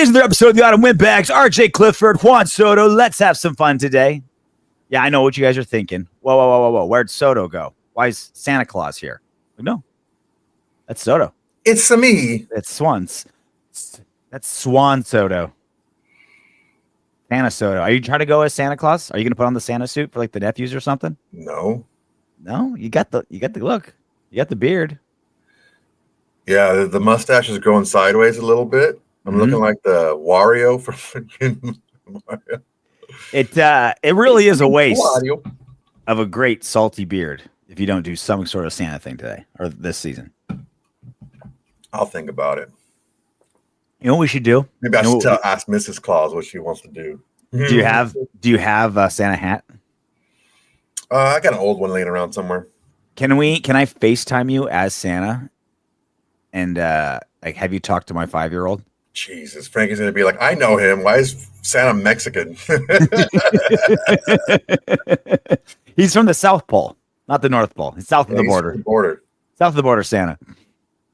Here's another episode of the Autumn Windbags. RJ Clifford, Juan Soto. Let's have some fun today. Yeah, I know what you guys are thinking. Whoa. Where'd Soto go? Why is Santa Claus here? No, that's Soto. It's me. It's Swans. That's Swan Soto. Santa Soto. Are you trying to go as Santa Claus? Are you going to put on the Santa suit for like the nephews or something? No. You got the look. You got the beard. Yeah, the mustache is growing sideways a little bit. I'm looking like the Wario from freaking Mario. It really is a waste of a great salty beard if you don't do some sort of Santa thing today or this season. I'll think about it. You know what we should do? Maybe I should ask Mrs. Claus what she wants to do. Do you have a Santa hat? I got an old one laying around somewhere. Can I FaceTime you as Santa and like have you talk to my 5-year-old? Jesus, Frankie's gonna be like, I know him. Why is Santa Mexican? He's from the South Pole, not the North Pole. He's south of the border. South of the border, Santa.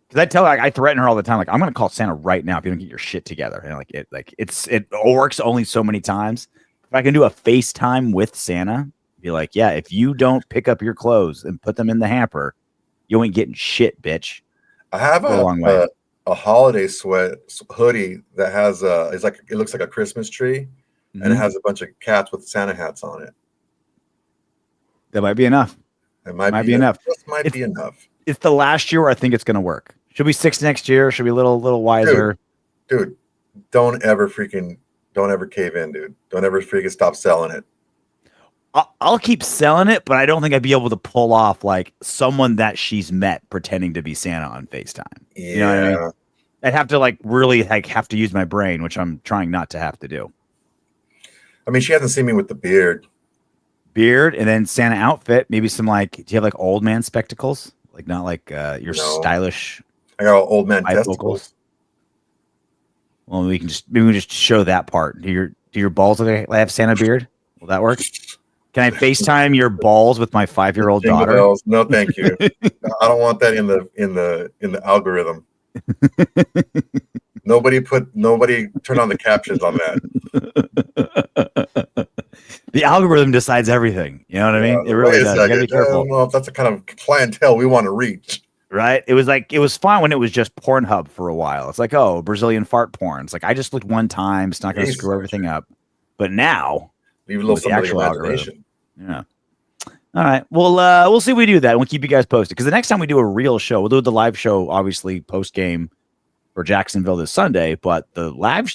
Because I tell her, I threaten her all the time, like I'm gonna call Santa right now if you don't get your shit together. And it works only so many times. If I can do a FaceTime with Santa, be like, yeah, if you don't pick up your clothes and put them in the hamper, you ain't getting shit, bitch. I have a holiday sweat hoodie that has it looks like a Christmas tree, and it has a bunch of cats with Santa hats on it. That might be enough. It might be enough. This might be enough. It's the last year where I think it's going to work. Should we 6 next year? Should we a little wiser? Dude, don't ever cave in, dude. Don't ever freaking stop selling it. I'll keep selling it, but I don't think I'd be able to pull off like someone that she's met pretending to be Santa on FaceTime. Yeah. You know what I mean? I'd have to really have to use my brain, which I'm trying not to have to do. I mean, she hasn't seen me with the beard. And then Santa outfit, maybe some do you have like old man spectacles? Like not like your stylish. I got old man testicles. Well, we can just show that part. Do your balls have Santa beard? Will that work? Can I FaceTime your balls with my 5-year-old daughter? Bells. No, thank you. I don't want that in the algorithm. Nobody turn on the captions on that. The algorithm decides everything. You know what I mean? It really does. You gotta be careful. I don't know if that's the kind of clientele we want to reach. Right? It was fun when it was just Pornhub for a while. It's like, oh, Brazilian fart porn. It's like I just looked one time. It's not going to screw everything up. But now, leave a little something to imagination. Yeah. All right. Well, we'll see if we do that. We'll keep you guys posted because the next time we do a real show, we'll do the live show, obviously post game for Jacksonville this Sunday. But the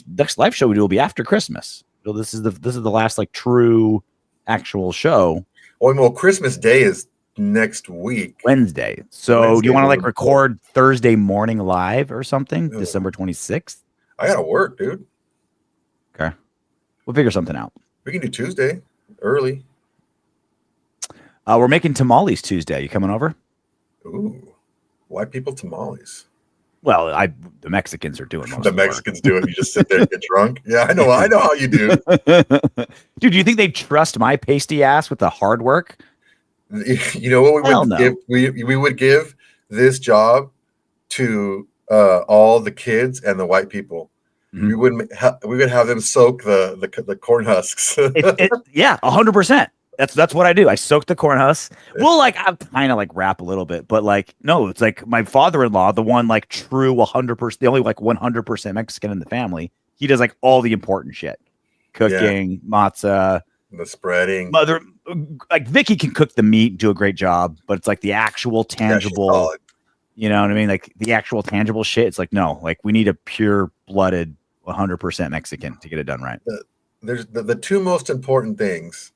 next live show we do will be after Christmas. So this is the last true actual show. Well, Christmas Day is next week, Wednesday. So do you want to record Thursday morning live or something? Yeah. December 26th. I gotta work, dude. Okay, we'll figure something out. We can do Tuesday early. We're making tamales Tuesday. You coming over? Ooh, white people tamales. Well, the Mexicans are doing most. The Mexicans do it. You just sit there and get drunk. Yeah, I know how you do. Dude, do you think they trust my pasty ass with the hard work? You know what we would give? We would give this job to all the kids and the white people. Mm-hmm. We would have them soak the corn husks. Yeah, 100%. That's what I do. I soak the corn husks. Well, I kind of rap a little bit, but no, it's like my father-in-law, the one true 100%, the only 100% Mexican in the family. He does all the important shit, cooking, matzah, the spreading. Mother, Vicky can cook the meat, do a great job, but it's the actual tangible. You know what I mean? The actual tangible shit. It's no, we need a pure-blooded 100% Mexican to get it done right. There's the two most important things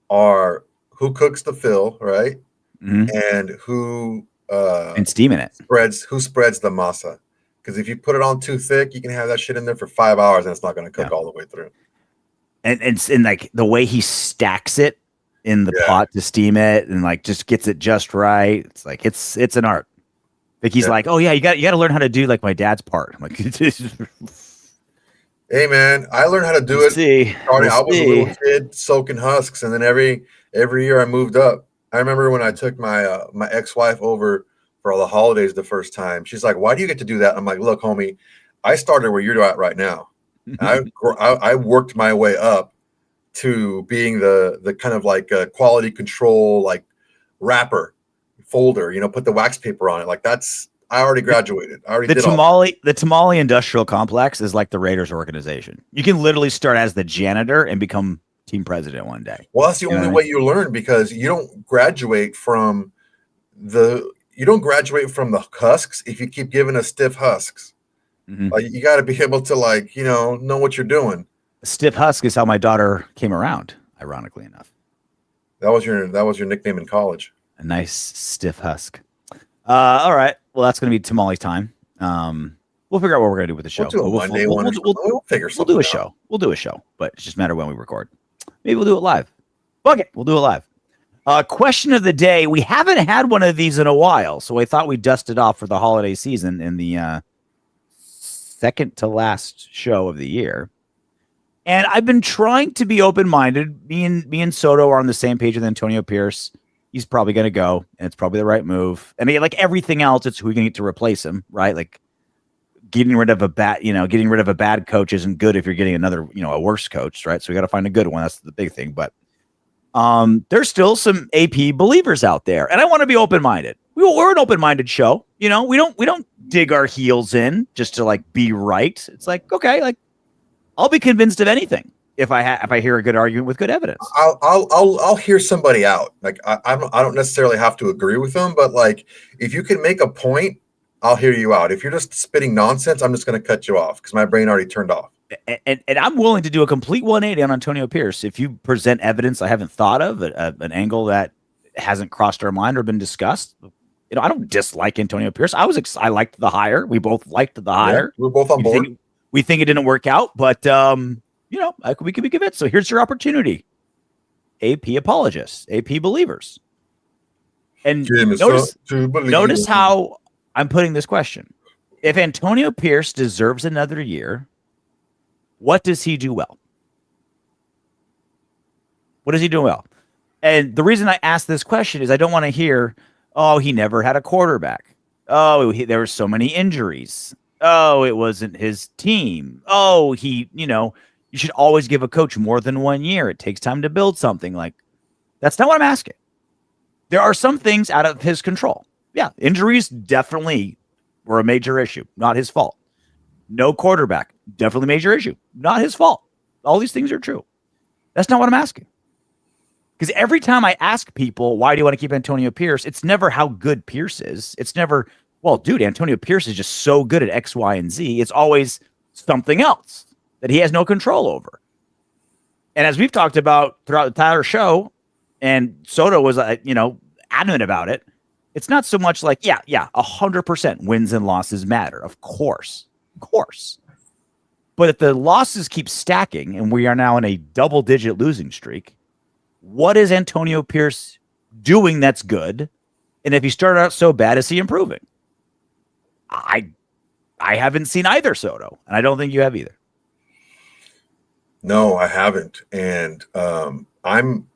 are who cooks the fill, right? Mm-hmm. And who and steaming it spreads the masa. Because if you put it on too thick, you can have that shit in there for 5 hours and it's not going to cook all the way through. And it's in the way he stacks it in the pot to steam it and just gets it just right. It's it's an art. He's oh yeah, you got to learn how to do my dad's part. I'm hey man, I learned how to do it. I was a little kid soaking husks, and then every year I moved up. I remember when I took my my ex-wife over for all the holidays the first time. She's like, "Why do you get to do that?" I'm like, "Look, homie, I started where you're at right now. I worked my way up to being the kind of like a quality control, like wrapper folder, put the wax paper on it. Like I already graduated. I already did the Tamale Industrial Complex is like the Raiders organization. You can literally start as the janitor and become team president one day. Well, that's the only way you learn, because you don't graduate from the husks if you keep giving us stiff husks. Mm-hmm. Like, you got to be able to know what you're doing. Stiff husk is how my daughter came around, ironically enough. That was your nickname in college. A nice stiff husk. All right. Well, that's going to be tamale time. We'll figure out what we're going to do with the show. We'll figure something out. We'll do a show. We'll do a show, but it's just a matter of when we record. Maybe we'll do it live. Fuck it. We'll do it live. Question of the day. We haven't had one of these in a while, so I thought we'd dust it off for the holiday season in the second to last show of the year. And I've been trying to be open-minded. Me and Soto are on the same page with Antonio Pierce. He's probably going to go, and it's probably the right move. And like everything else, it's who we can get to replace him, right? Like getting rid of a bad coach isn't good if you're getting another, a worse coach, right? So we got to find a good one. That's the big thing. But there's still some AP believers out there, and I want to be open-minded. We're an open-minded show. We don't dig our heels in just to like be right. It's like, okay, like I'll be convinced of anything if I hear a good argument with good evidence. I'll hear somebody out. Like I don't necessarily have to agree with them, but like if you can make a point, I'll hear you out. If you're just spitting nonsense, I'm just going to cut you off because my brain already turned off. And I'm willing to do a complete 180 on Antonio Pierce if you present evidence I haven't thought of, an angle that hasn't crossed our mind or been discussed. I don't dislike Antonio Pierce. I liked the hire. We both liked the hire. We're both on board. We think it didn't work out, but we could be convinced. So here's your opportunity. AP apologists, AP believers. And notice how I'm putting this question. If Antonio Pierce deserves another year, what does he do well? What does he do well? And the reason I ask this question is I don't want to hear, oh, he never had a quarterback. Oh, there were so many injuries. Oh, it wasn't his team. Oh, you should always give a coach more than 1 year. It takes time to build something. Like, that's not what I'm asking. There are some things out of his control. Yeah, injuries definitely were a major issue. Not his fault. No quarterback, definitely major issue. Not his fault. All these things are true. That's not what I'm asking. Because every time I ask people, why do you want to keep Antonio Pierce? It's never how good Pierce is. It's never, well, dude, Antonio Pierce is just so good at X, Y, and Z. It's always something else that he has no control over. And as we've talked about throughout the entire show, and Soto was, adamant about it, it's not so much like, 100% wins and losses matter. Of course. But if the losses keep stacking and we are now in a double-digit losing streak, what is Antonio Pierce doing that's good? And if he started out so bad, is he improving? I haven't seen either, Soto, and I don't think you have either. No, I haven't. And I'm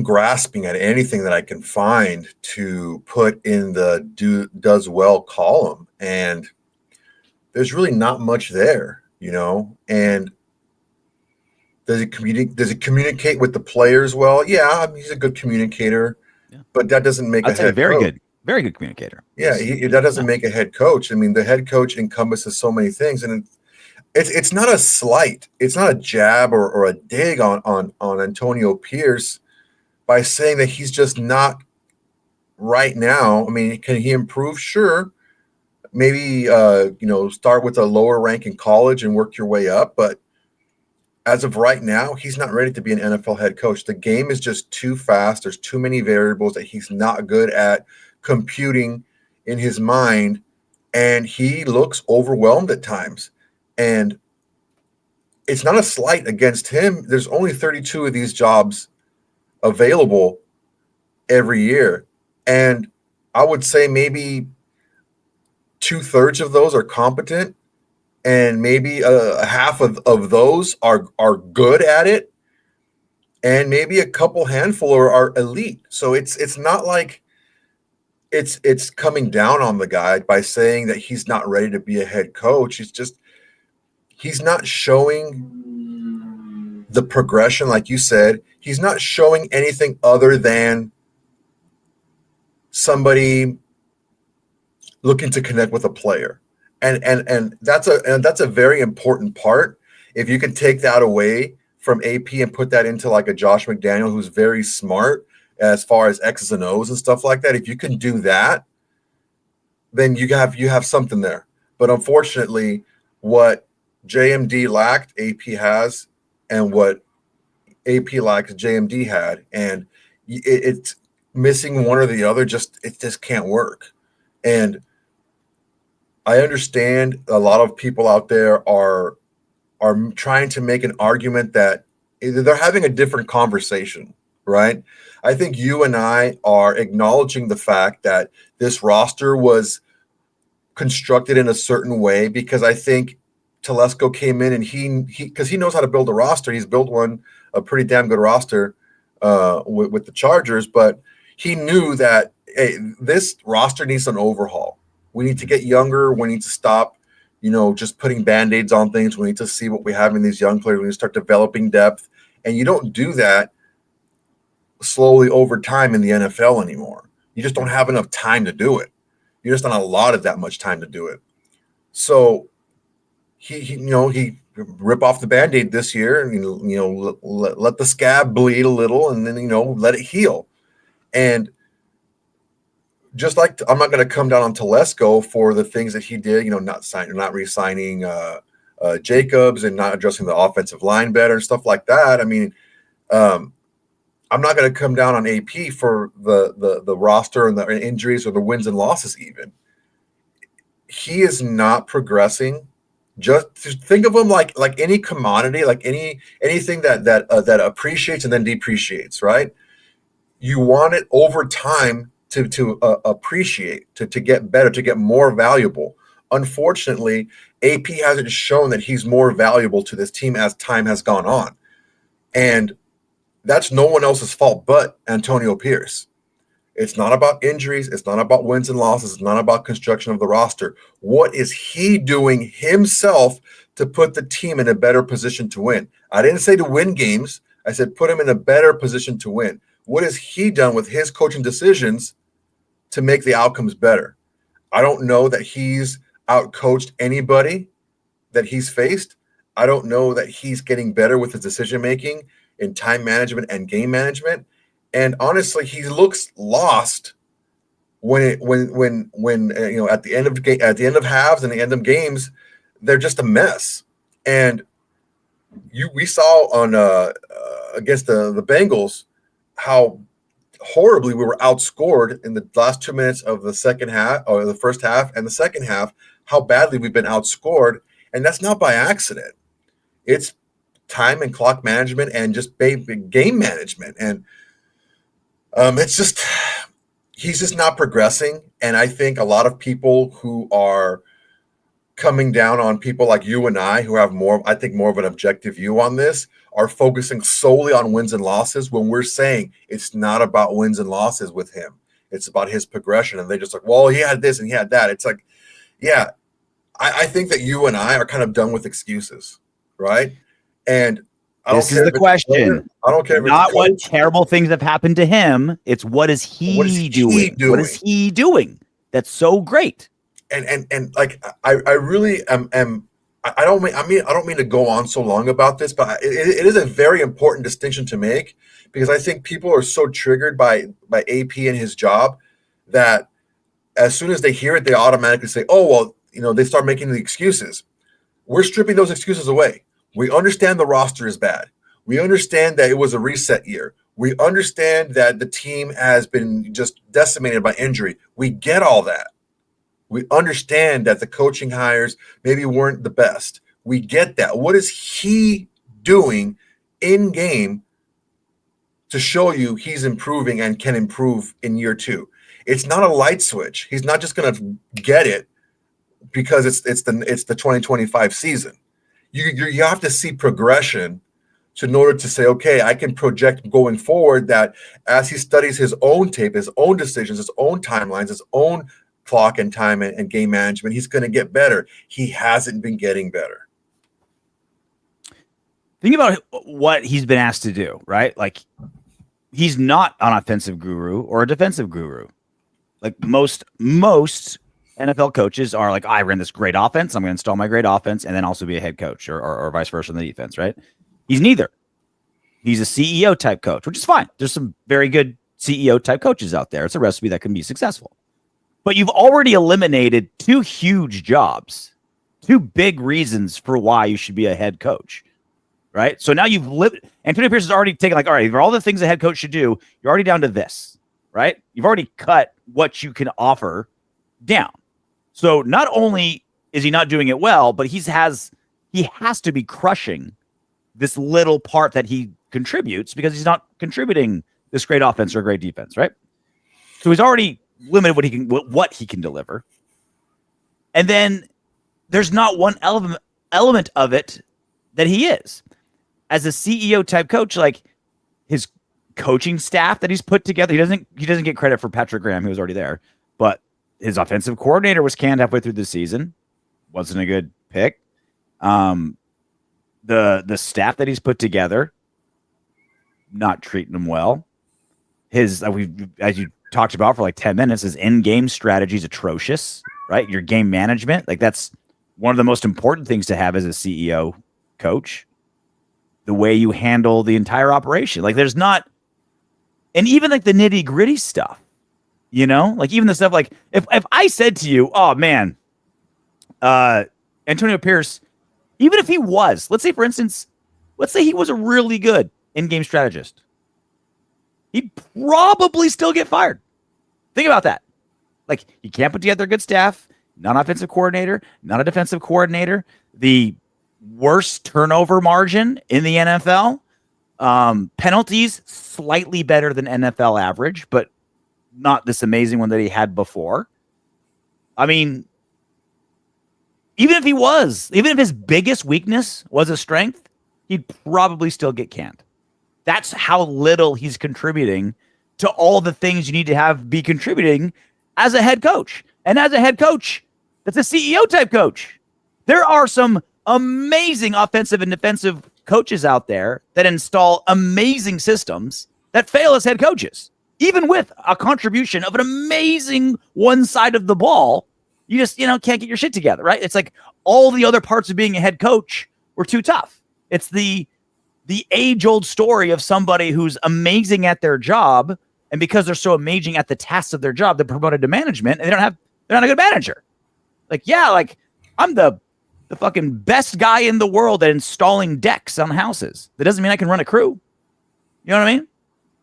grasping at anything that I can find to put in the does well column. And there's really not much there, and does it communicate with the players well? Yeah, he's a good communicator, but that doesn't make a head coach. Very good communicator. Yeah, that doesn't make a head coach. I mean, the head coach encompasses so many things, and it's not a slight, it's not a jab or a dig on Antonio Pierce by saying that he's just not right now. I mean, can he improve? Sure. Maybe start with a lower rank in college and work your way up, but as of right now, he's not ready to be an NFL head coach. The game is just too fast. There's too many variables that he's not good at computing in his mind, and he looks overwhelmed at times. And it's not a slight against him. There's only 32 of these jobs available every year, and I would say maybe 2/3 of those are competent, and maybe a half of those are good at it, and maybe a couple handful are elite. So it's not like it's coming down on the guy by saying that he's not ready to be a head coach. It's just he's not showing the progression, like you said. He's not showing anything other than somebody looking to connect with a player, and that's a very important part. If you can take that away from AP and put that into like a Josh McDaniel, who's very smart as far as X's and O's and stuff like that, if you can do that, then you have something there. But unfortunately, what JMD lacked, AP has, and what AP lacks, JMD had, and it's missing one or the other. It just can't work. And I understand a lot of people out there are trying to make an argument that they're having a different conversation, right? I think you and I are acknowledging the fact that this roster was constructed in a certain way, because I think Telesco came in and he because he knows how to build a roster. He's built a pretty damn good roster with the Chargers, but he knew that, hey, this roster needs an overhaul. We need to get younger. We need to stop, just putting Band-Aids on things. We need to see what we have in these young players. We need to start developing depth. And you don't do that slowly over time in the NFL anymore. You just don't have enough time to do it. You're just not allotted that much time to do it. So he rip off the Band-Aid this year and, let the scab bleed a little, and then, let it heal. And just like I'm not going to come down on Telesco for the things that he did, not re-signing Jacobs and not addressing the offensive line better and stuff like that. I mean, I'm not going to come down on AP for the roster and the injuries or the wins and losses even. He is not progressing. Just think of him like any commodity, like anything that appreciates and then depreciates, right? You want it over time to appreciate, to get better, to get more valuable. Unfortunately, AP hasn't shown that he's more valuable to this team as time has gone on. And that's no one else's fault but Antonio Pierce. It's not about injuries. It's not about wins and losses. It's not about construction of the roster. What is he doing himself to put the team in a better position to win? I didn't say to win games. I said put him in a better position to win. What has he done with his coaching decisions to make the outcomes better? I don't know that he's outcoached anybody that he's faced. I don't know that he's getting better with his decision-making in time management and game management. And honestly, he looks lost when at the end of halves and the end of games, they're just a mess. And we saw on against the Bengals how horribly we were outscored in the last 2 minutes of the second half, or the first half and the second half, how badly we've been outscored. And that's not by accident. It's time and clock management and just game management. And it's just, he's just not progressing. And I think a lot of people who are coming down on people like you and I, who have more of an objective view on this, are focusing solely on wins and losses, when we're saying it's not about wins and losses with him. It's about his progression. And they're just like, well, he had this and he had that. It's like, yeah, I think that you and I are kind of done with excuses, right? And this is the question. I don't care. Not what terrible things have happened to him. It's what is he doing? What is he doing that's so great? And like I really am. I don't mean to go on so long about this, but it is a very important distinction to make, because I think people are so triggered by AP and his job that as soon as they hear it, they automatically say, "Oh well," they start making the excuses. We're stripping those excuses away. We understand the roster is bad. We understand that it was a reset year. We understand that the team has been just decimated by injury. We get all that. We understand that the coaching hires maybe weren't the best. We get that. What is he doing in game to show you he's improving and can improve in year two? It's not a light switch. He's not just going to get it because it's the 2025 season. You have to see progression in order to say, okay, I can project going forward that as he studies his own tape, his own decisions, his own timelines, his own clock and time and game management, he's going to get better. He hasn't been getting better. think about what he's been asked to do, right? Like, he's not an offensive guru or a defensive guru. Like most NFL coaches are like, I ran this great offense. I'm going to install my great offense and then also be a head coach or vice versa in the defense, right? He's neither. He's a CEO type coach, which is fine. There's some very good CEO type coaches out there. It's a recipe that can be successful. But you've already eliminated two huge jobs, two big reasons for why you should be a head coach, right? So now you've lived. Antonio Pierce has already taken like, all right, for all the things a head coach should do, you're already down to this, right? You've already cut what you can offer down. So not only is he not doing it well, but he has to be crushing this little part that he contributes because he's not contributing this great offense or great defense, right? So he's already limited what he can deliver. And then there's not one element of it that he is. As a CEO type coach, like his coaching staff that he's put together, he doesn't get credit for Patrick Graham, who was already there, but his offensive coordinator was canned halfway through the season. Wasn't a good pick. The staff that he's put together, not treating him well. His as you talked about for like 10 minutes, his in-game strategy is atrocious, right? Your game management, like that's one of the most important things to have as a CEO coach. The way you handle the entire operation. Like there's not, and even like the nitty-gritty stuff, you know, like even the stuff like if I said to you, oh man, Antonio Pierce, even if he was, let's say for instance, let's say he was a really good in-game strategist, he'd probably still get fired. Think about that. Like he can't put together a good staff, not an offensive coordinator, not a defensive coordinator, the worst turnover margin in the NFL, penalties slightly better than NFL average, but not this amazing one that he had before. I mean, even if his biggest weakness was a strength, he'd probably still get canned. That's how little he's contributing to all the things you need to be contributing as a head coach. And as a head coach, that's a CEO type coach. There are some amazing offensive and defensive coaches out there that install amazing systems that fail as head coaches. Even with a contribution of an amazing one side of the ball, you just, can't get your shit together, right? It's like all the other parts of being a head coach were too tough. It's the age-old story of somebody who's amazing at their job, and because they're so amazing at the tasks of their job, they're promoted to management, and they're not a good manager. Like, yeah, like I'm the fucking best guy in the world at installing decks on houses. That doesn't mean I can run a crew. You know what I mean?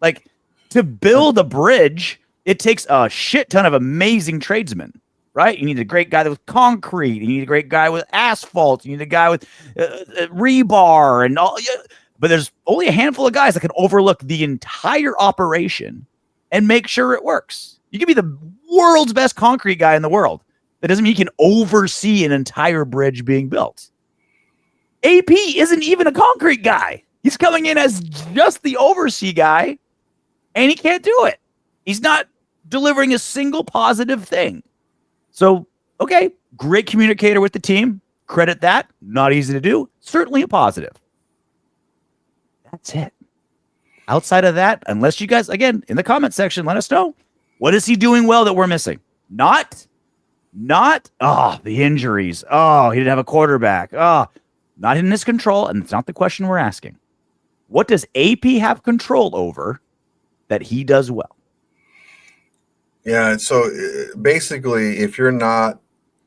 Like to build a bridge, it takes a shit ton of amazing tradesmen, right? You need a great guy with concrete. You need a great guy with asphalt. You need a guy with rebar and all. But there's only a handful of guys that can overlook the entire operation and make sure it works. You can be the world's best concrete guy in the world. That doesn't mean you can oversee an entire bridge being built. AP isn't even a concrete guy. He's coming in as just the oversee guy, and he can't do it. He's not delivering a single positive thing. So, okay, great communicator with the team. Credit that. Not easy to do. Certainly a positive. That's it. Outside of that, unless you guys, again, in the comment section, let us know. What is he doing well that we're missing? Not, the injuries. Oh, he didn't have a quarterback. Oh, not in his control, and it's not the question we're asking. What does AP have control over that he does well? Yeah, so basically, if you're not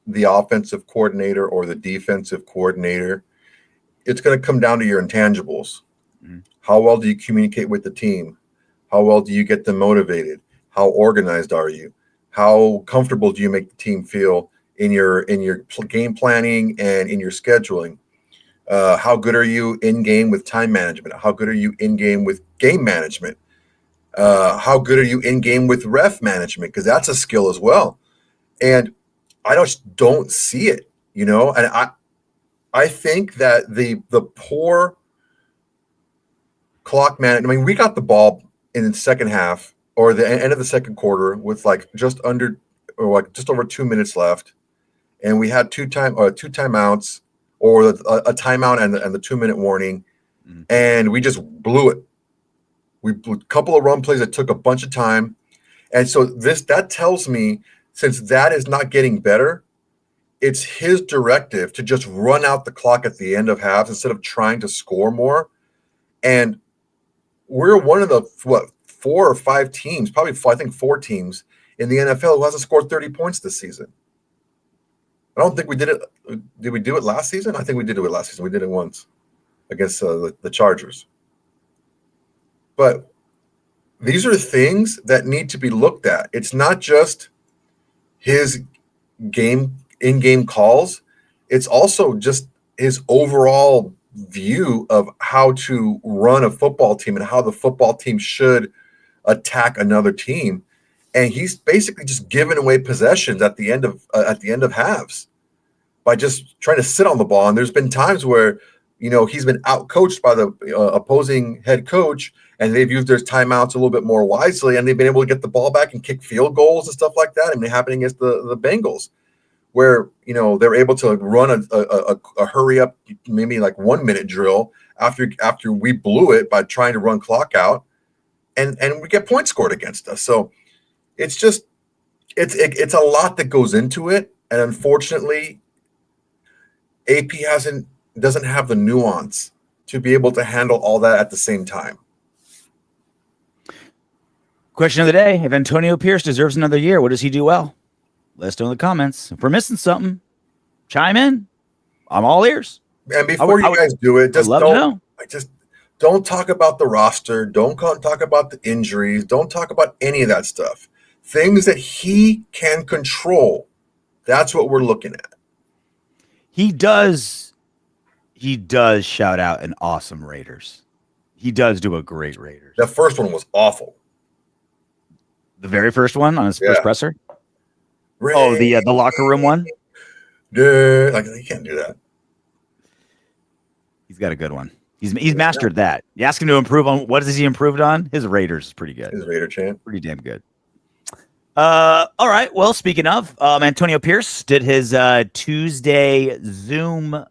the offensive coordinator or the defensive coordinator, it's going to come down to your intangibles. Mm-hmm. How well do you communicate with the team? How well do you get them motivated? How organized are you? How comfortable do you make the team feel in your game planning and in your scheduling? How good are you in game with time management? How good are you in game with game management? How good are you in game with ref management? Because that's a skill as well. And I just don't see it, And I think that the poor clock man. I mean, we got the ball in the second half or the end of the second quarter with just over 2 minutes left, and we had two timeouts or a timeout and the 2 minute warning, and we just blew it. We blew a couple of run plays that took a bunch of time. And so that tells me, since that is not getting better, it's his directive to just run out the clock at the end of halves instead of trying to score more. And we're one of the 4 or 5 teams, probably I think 4 teams in the NFL who hasn't scored 30 points this season. I don't think we did it. Did we do it last season? I think we did do it last season. We did it once against the Chargers. But these are things that need to be looked at. It's not just his in-game calls. It's also just his overall view of how to run a football team and how the football team should attack another team. And he's basically just giving away possessions at the end of halves by just trying to sit on the ball. And there's been times where, he's been out-coached by the opposing head coach, and they've used their timeouts a little bit more wisely, and they've been able to get the ball back and kick field goals and stuff like that. I mean, it happened against the Bengals, where they're able to run a hurry up, maybe like 1 minute drill after we blew it by trying to run clock out, and we get points scored against us. So it's just it's a lot that goes into it, and unfortunately, AP doesn't have the nuance to be able to handle all that at the same time. Question of the day: if Antonio Pierce deserves another year, what does he do well? Let us know in the comments. If we're missing something, chime in. I'm all ears. And before you guys do it, just don't talk about the roster. Don't talk about the injuries. Don't talk about any of that stuff. Things that he can control. That's what we're looking at. He does shout out an awesome Raiders. He does do a great Raiders. That first one was awful. The very first one on his first presser? Oh, the locker room one? Dude, you can't do that. He's got a good one. He's mastered that. You ask him to improve on what is he improved on? His Raiders is pretty good. His Raider chant. Pretty damn good. All right. Well, speaking of, Antonio Pierce did his Tuesday Zoom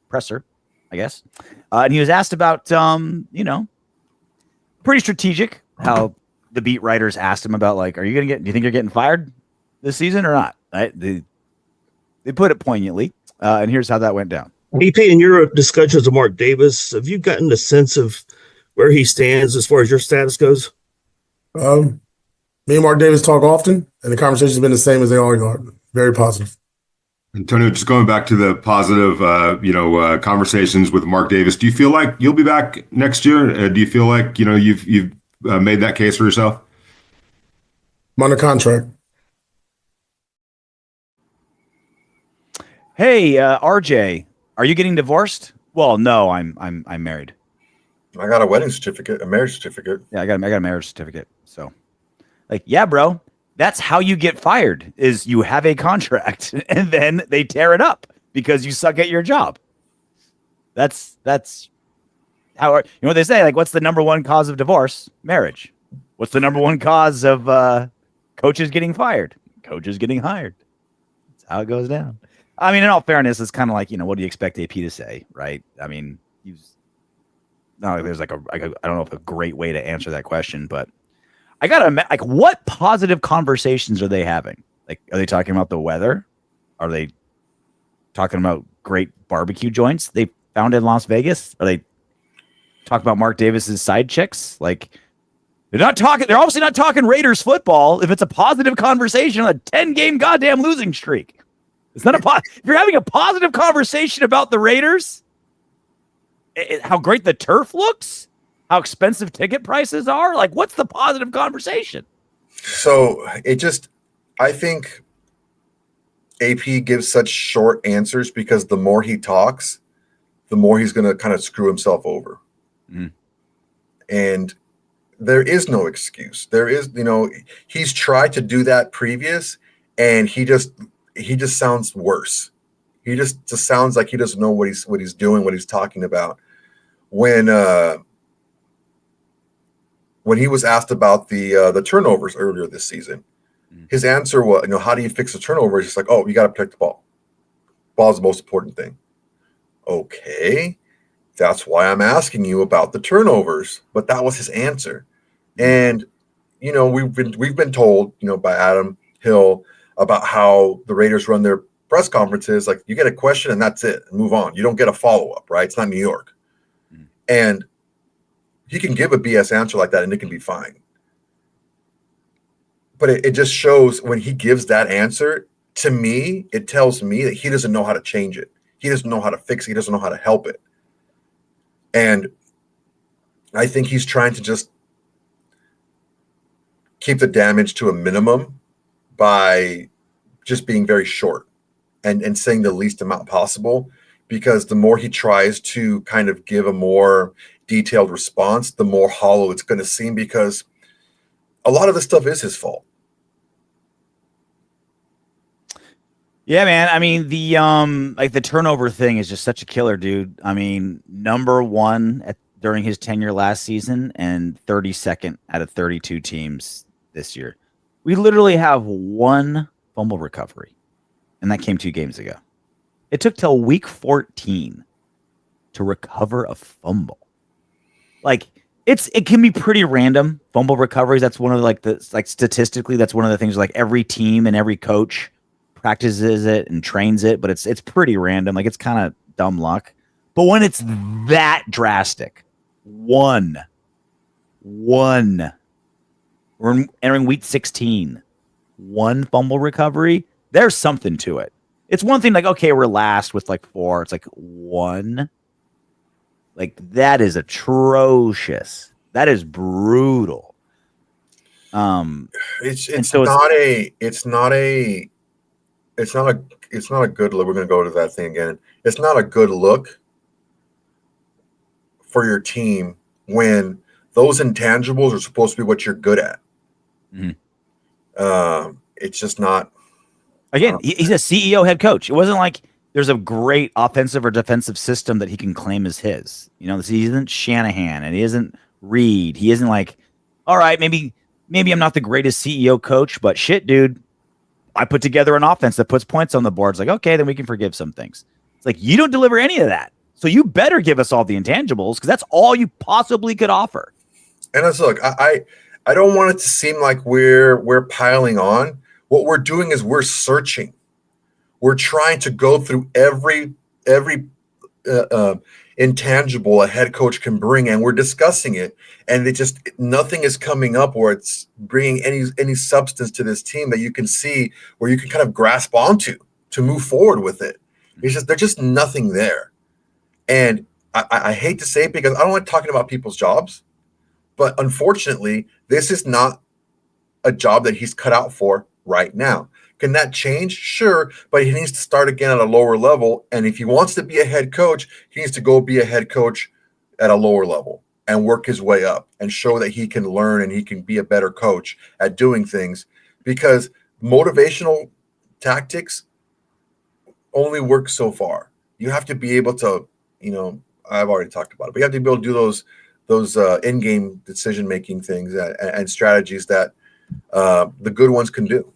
presser, I guess. And he was asked about, pretty strategic how the beat writers asked him about, do you think you're getting fired this season or not? They put it poignantly. And here's how that went down. EP, in your discussions with Mark Davis, have you gotten a sense of where he stands as far as your status goes? Me and Mark Davis talk often, and the conversation's been the same as they always are. Very positive. Antonio, just going back to the positive, conversations with Mark Davis, do you feel like you'll be back next year? Do you feel like, you've made that case for yourself? I'm under contract. Hey, RJ, are you getting divorced? Well, no, I'm married. I got a wedding certificate, a marriage certificate. Yeah, I got a marriage certificate. So, yeah, bro, that's how you get fired. Is you have a contract and then they tear it up because you suck at your job. That's how what they say. What's the number one cause of divorce? Marriage. What's the number one cause of coaches getting fired? Coaches getting hired. That's how it goes down. I mean, in all fairness, it's kind of like, what do you expect AP to say, right? I mean, there's I don't know if a great way to answer that question, but I gotta what positive conversations are they having? Are they talking about the weather? Are they talking about great barbecue joints they found in Las Vegas? Are they talking about Mark Davis's side chicks? They're obviously not talking Raiders football if it's a positive conversation on a 10-game goddamn losing streak. It's not if you're having a positive conversation about the Raiders, how great the turf looks, how expensive ticket prices are, what's the positive conversation? So I think AP gives such short answers because the more he talks, the more he's going to kind of screw himself over. Mm. And there is no excuse. There is, he's tried to do that previous, and he just sounds worse. He just sounds like he doesn't know what he's doing, what he's talking about. When he was asked about the turnovers earlier this season, his answer was, how do you fix the turnovers? He's like, you got to protect the ball. Ball is the most important thing. Okay. That's why I'm asking you about the turnovers. But that was his answer. And, you know, we've been told, you know, by Adam Hill about how the Raiders run their press conferences. Like, you get a question and that's it. Move on. You don't get a follow-up, right? It's not New York. And he can give a BS answer like that and it can be fine. But it just shows when he gives that answer, to me, it tells me that he doesn't know how to change it. He doesn't know how to fix it. He doesn't know how to help it. And I think he's trying to just keep the damage to a minimum by just being very short and saying the least amount possible, because the more he tries to kind of give a more detailed response, the more hollow it's going to seem, because a lot of this stuff is his fault. Yeah, man. I mean, the turnover thing is just such a killer, dude. I mean, number one during his tenure last season and 32nd out of 32 teams this year. We literally have one fumble recovery, and that came 2 games ago. It took till week 14 to recover a fumble. Like, it can be pretty random, fumble recoveries. That's one of statistically, that's one of the things, like, every team and every coach practices it and trains it, but it's pretty random. Like, it's kind of dumb luck. But when it's that drastic, one, we're entering week 16, one fumble recovery, there's something to it. It's one thing, like, okay, we're last with like 4. It's like one. Like, that is atrocious. That is brutal. It's not a good look. We're going to go to that thing again. It's not a good look for your team when those intangibles are supposed to be what you're good at. Mm-hmm. It's just not. Again, he's a CEO head coach. It wasn't like there's a great offensive or defensive system that he can claim as his. You know, he isn't Shanahan and he isn't Reed. He isn't like, all right, maybe I'm not the greatest CEO coach, but shit, dude, I put together an offense that puts points on the board. It's like, okay, then we can forgive some things. It's like, you don't deliver any of that. So you better give us all the intangibles, because that's all you possibly could offer. And it's, look, I don't want it to seem like we're piling on. What we're doing is we're searching. We're trying to go through every intangible a head coach can bring, and we're discussing it. And nothing is coming up where it's bringing any substance to this team that you can see, where you can kind of grasp onto to move forward with it. There's just nothing there. And I hate to say it, because I don't like talking about people's jobs, but unfortunately, this is not a job that he's cut out for right now. Can that change? Sure, but he needs to start again at a lower level. And if he wants to be a head coach, he needs to go be a head coach at a lower level and work his way up and show that he can learn and he can be a better coach at doing things, because motivational tactics only work so far. You have to be able to, you know, I've already talked about it, but you have to be able to do those in-game decision-making things and strategies that the good ones can do.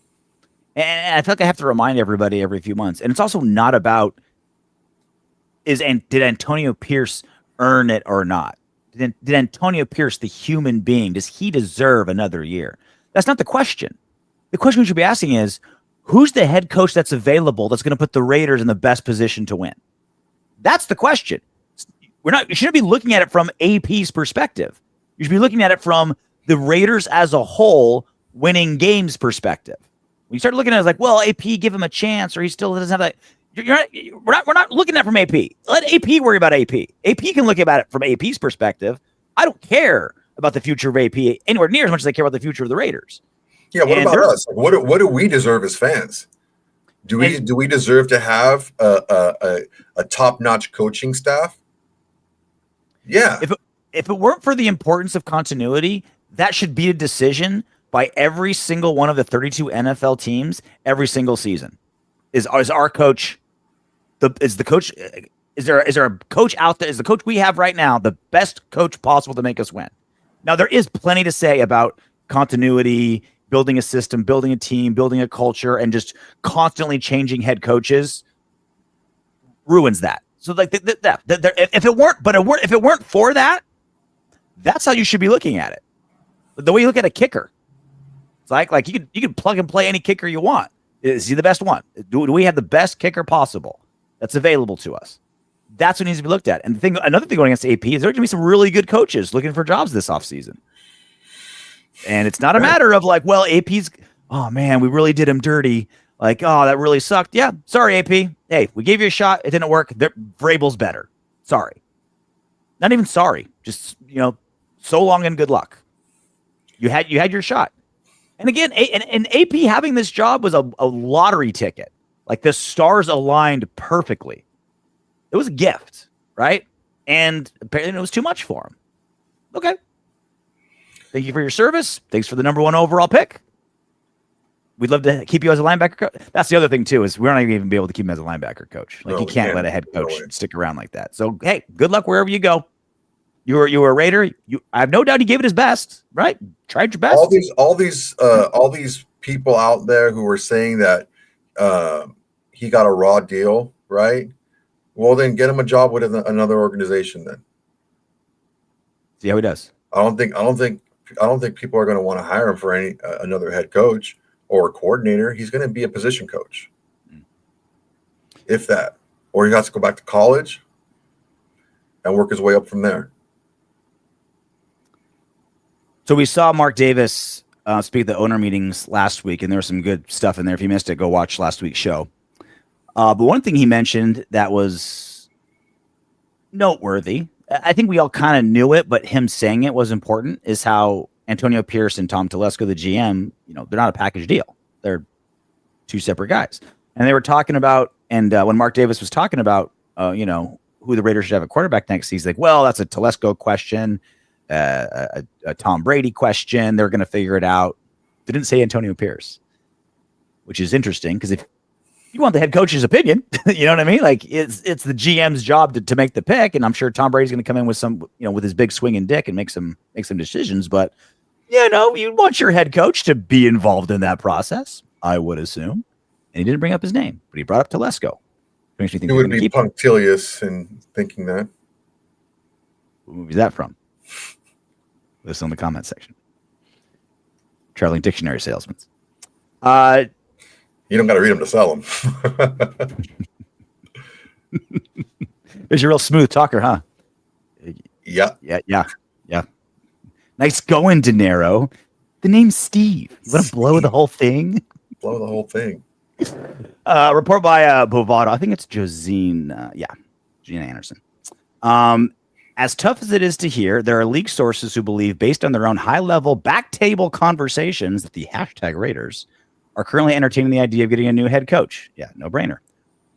And I feel like I have to remind everybody every few months. And it's also not about did Antonio Pierce earn it or not? Did Antonio Pierce, the human being, does he deserve another year? That's not the question. The question we should be asking is, who's the head coach that's available that's going to put the Raiders in the best position to win? That's the question. You shouldn't be looking at it from AP's perspective. You should be looking at it from the Raiders as a whole winning games perspective. When you start looking at it as like, well, AP, give him a chance, or he still doesn't have that. We're not looking at it from AP. Let AP worry about AP. AP can look at it from AP's perspective. I don't care about the future of AP anywhere near as much as I care about the future of the Raiders. Yeah, what about us? What do we deserve as fans? Do we deserve to have a top-notch coaching staff? Yeah. If it weren't for the importance of continuity, that should be a decision by every single one of the 32 NFL teams every single season. Is our coach is there a coach out there? Is the coach we have right now the best coach possible to make us win? Now, there is plenty to say about continuity, building a system, building a team, building a culture, and just constantly changing head coaches ruins that. So like if it weren't for that, that's how you should be looking at it. The way you look at a kicker, it's like you can plug and play any kicker you want. Is he the best one? Do we have the best kicker possible that's available to us? That's what needs to be looked at. And another thing going against AP is there are going to be some really good coaches looking for jobs this offseason. And it's not a matter of like, well, AP's, oh man, we really did him dirty. Like, oh, that really sucked. Yeah, sorry, AP. Hey, we gave you a shot. It didn't work. Vrabel's better. Sorry. Not even sorry. Just, so long and good luck. You had your shot. And again, and AP having this job was a lottery ticket. Like the stars aligned perfectly. It was a gift, right? And apparently it was too much for him. Okay. Thank you for your service. Thanks for the number 1 overall pick. We'd love to keep you as a linebacker coach. That's the other thing too, is we're not even be able to keep him as a linebacker coach. Like you can't let a head coach stick around like that. So hey, good luck wherever you go. You were a Raider. I have no doubt he gave it his best, right? Tried your best. All these people out there who were saying that he got a raw deal, right? Well, then get him a job with another organization. Then see how he does. I don't think people are going to want to hire him for another head coach or coordinator. He's going to be a position coach, if that, or he has to go back to college and work his way up from there. So we saw Mark Davis speak at the owner meetings last week, and there was some good stuff in there. If you missed it, go watch last week's show. But one thing he mentioned that was noteworthy, I think we all kind of knew it, but him saying it was important, is how Antonio Pierce and Tom Telesco, the GM, they're not a package deal. They're two separate guys. And they were talking about, and when Mark Davis was talking about, who the Raiders should have a quarterback next, he's like, well, that's a Telesco question. A Tom Brady question. They're going to figure it out. They didn't say Antonio Pierce, which is interesting because if you want the head coach's opinion, you know what I mean? Like it's the GM's job to make the pick, and I'm sure Tom Brady's going to come in with some, with his big swinging dick and make some decisions. But you want your head coach to be involved in that process, I would assume. And he didn't bring up his name, but he brought up Telesco. Makes me think he would be punctilious in thinking that. What movie is that from? Listen in the comment section. Traveling dictionary salesman. You don't got to read them to sell them. There's your real smooth talker, huh? Yeah. Nice going, De Niro. The name's Steve. You want to blow the whole thing? Blow the whole thing. Report by Bovado. I think it's Josine. Gina Anderson. As tough as it is to hear, there are league sources who believe, based on their own high-level back-table conversations, that the #Raiders are currently entertaining the idea of getting a new head coach. Yeah, no-brainer.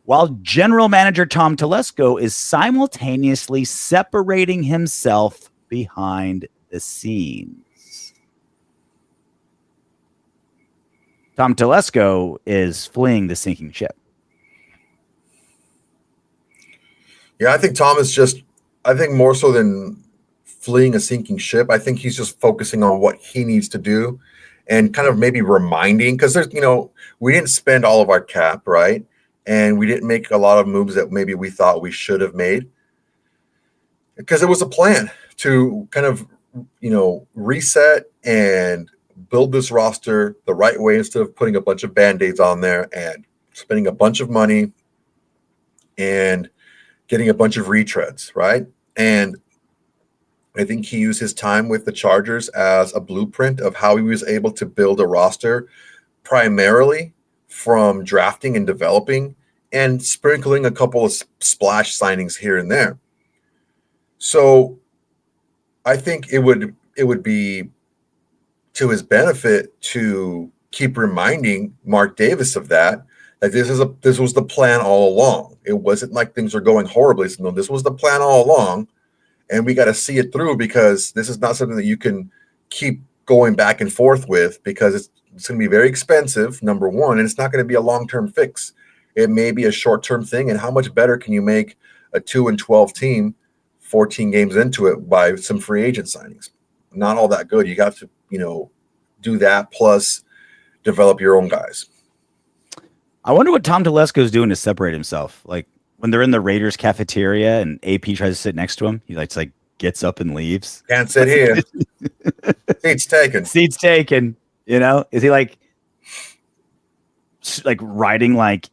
While general manager Tom Telesco is simultaneously separating himself behind the scenes. Tom Telesco is fleeing the sinking ship. Yeah, I think Tom is just, more so than fleeing a sinking ship, I think he's just focusing on what he needs to do and kind of maybe reminding, because there's, we didn't spend all of our cap, right? And we didn't make a lot of moves that maybe we thought we should have made, because it was a plan to kind of, reset and build this roster the right way instead of putting a bunch of Band-Aids on there and spending a bunch of money and getting a bunch of retreads, right? And I think he used his time with the Chargers as a blueprint of how he was able to build a roster primarily from drafting and developing and sprinkling a couple of splash signings here and there. So I think it would be to his benefit to keep reminding Mark Davis of that this was the plan all along. It wasn't like things are going horribly. So no, this was the plan all along, and we got to see it through, because this is not something that you can keep going back and forth with, because it's going to be very expensive, number one, and it's not going to be a long-term fix. It may be a short-term thing, and how much better can you make a 2-12 team 14 games into it by some free agent signings? Not all that good. You have to, do that plus develop your own guys. I wonder what Tom Telesco is doing to separate himself. Like, when they're in the Raiders cafeteria and AP tries to sit next to him, he like gets up and leaves. Can't sit here. Seat's taken. Seat's taken. You know, is he like writing like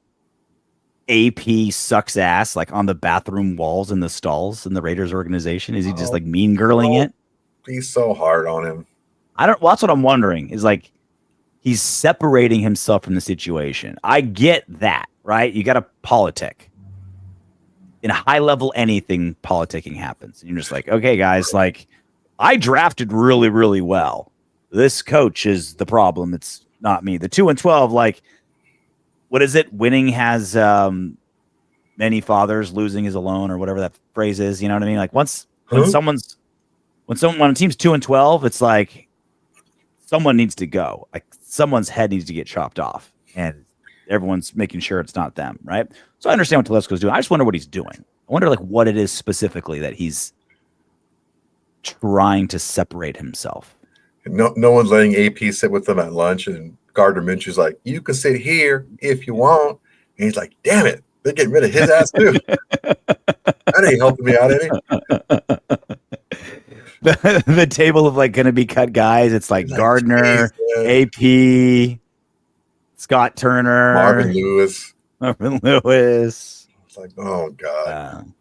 AP sucks ass like on the bathroom walls in the stalls in the Raiders organization? Is he just like mean girling it? He's so hard on him. Well, that's what I'm wondering. Is like he's separating himself from the situation. I get that, right? You got to politic. In a high level, anything politicking happens. And you're just like, okay, guys, like I drafted really, really well. This coach is the problem. It's not me. The 2-12, like, what is it? Winning has many fathers, losing is alone, or whatever that phrase is. You know what I mean? Like when a team's 2-12, it's like someone needs to go. Like someone's head needs to get chopped off, and everyone's making sure it's not them, right? So I understand what Telesco's doing. I just wonder what he's doing. I wonder like what it is specifically that he's trying to separate himself. No one's letting AP sit with them at lunch, and Gardner Minshew's like, "You can sit here if you want," and he's like, "Damn it, they're getting rid of his ass too." That ain't helping me out any. The table of like going to be cut guys. It's like Gardner, AP, Scott Turner, Marvin Lewis. It's like, oh god,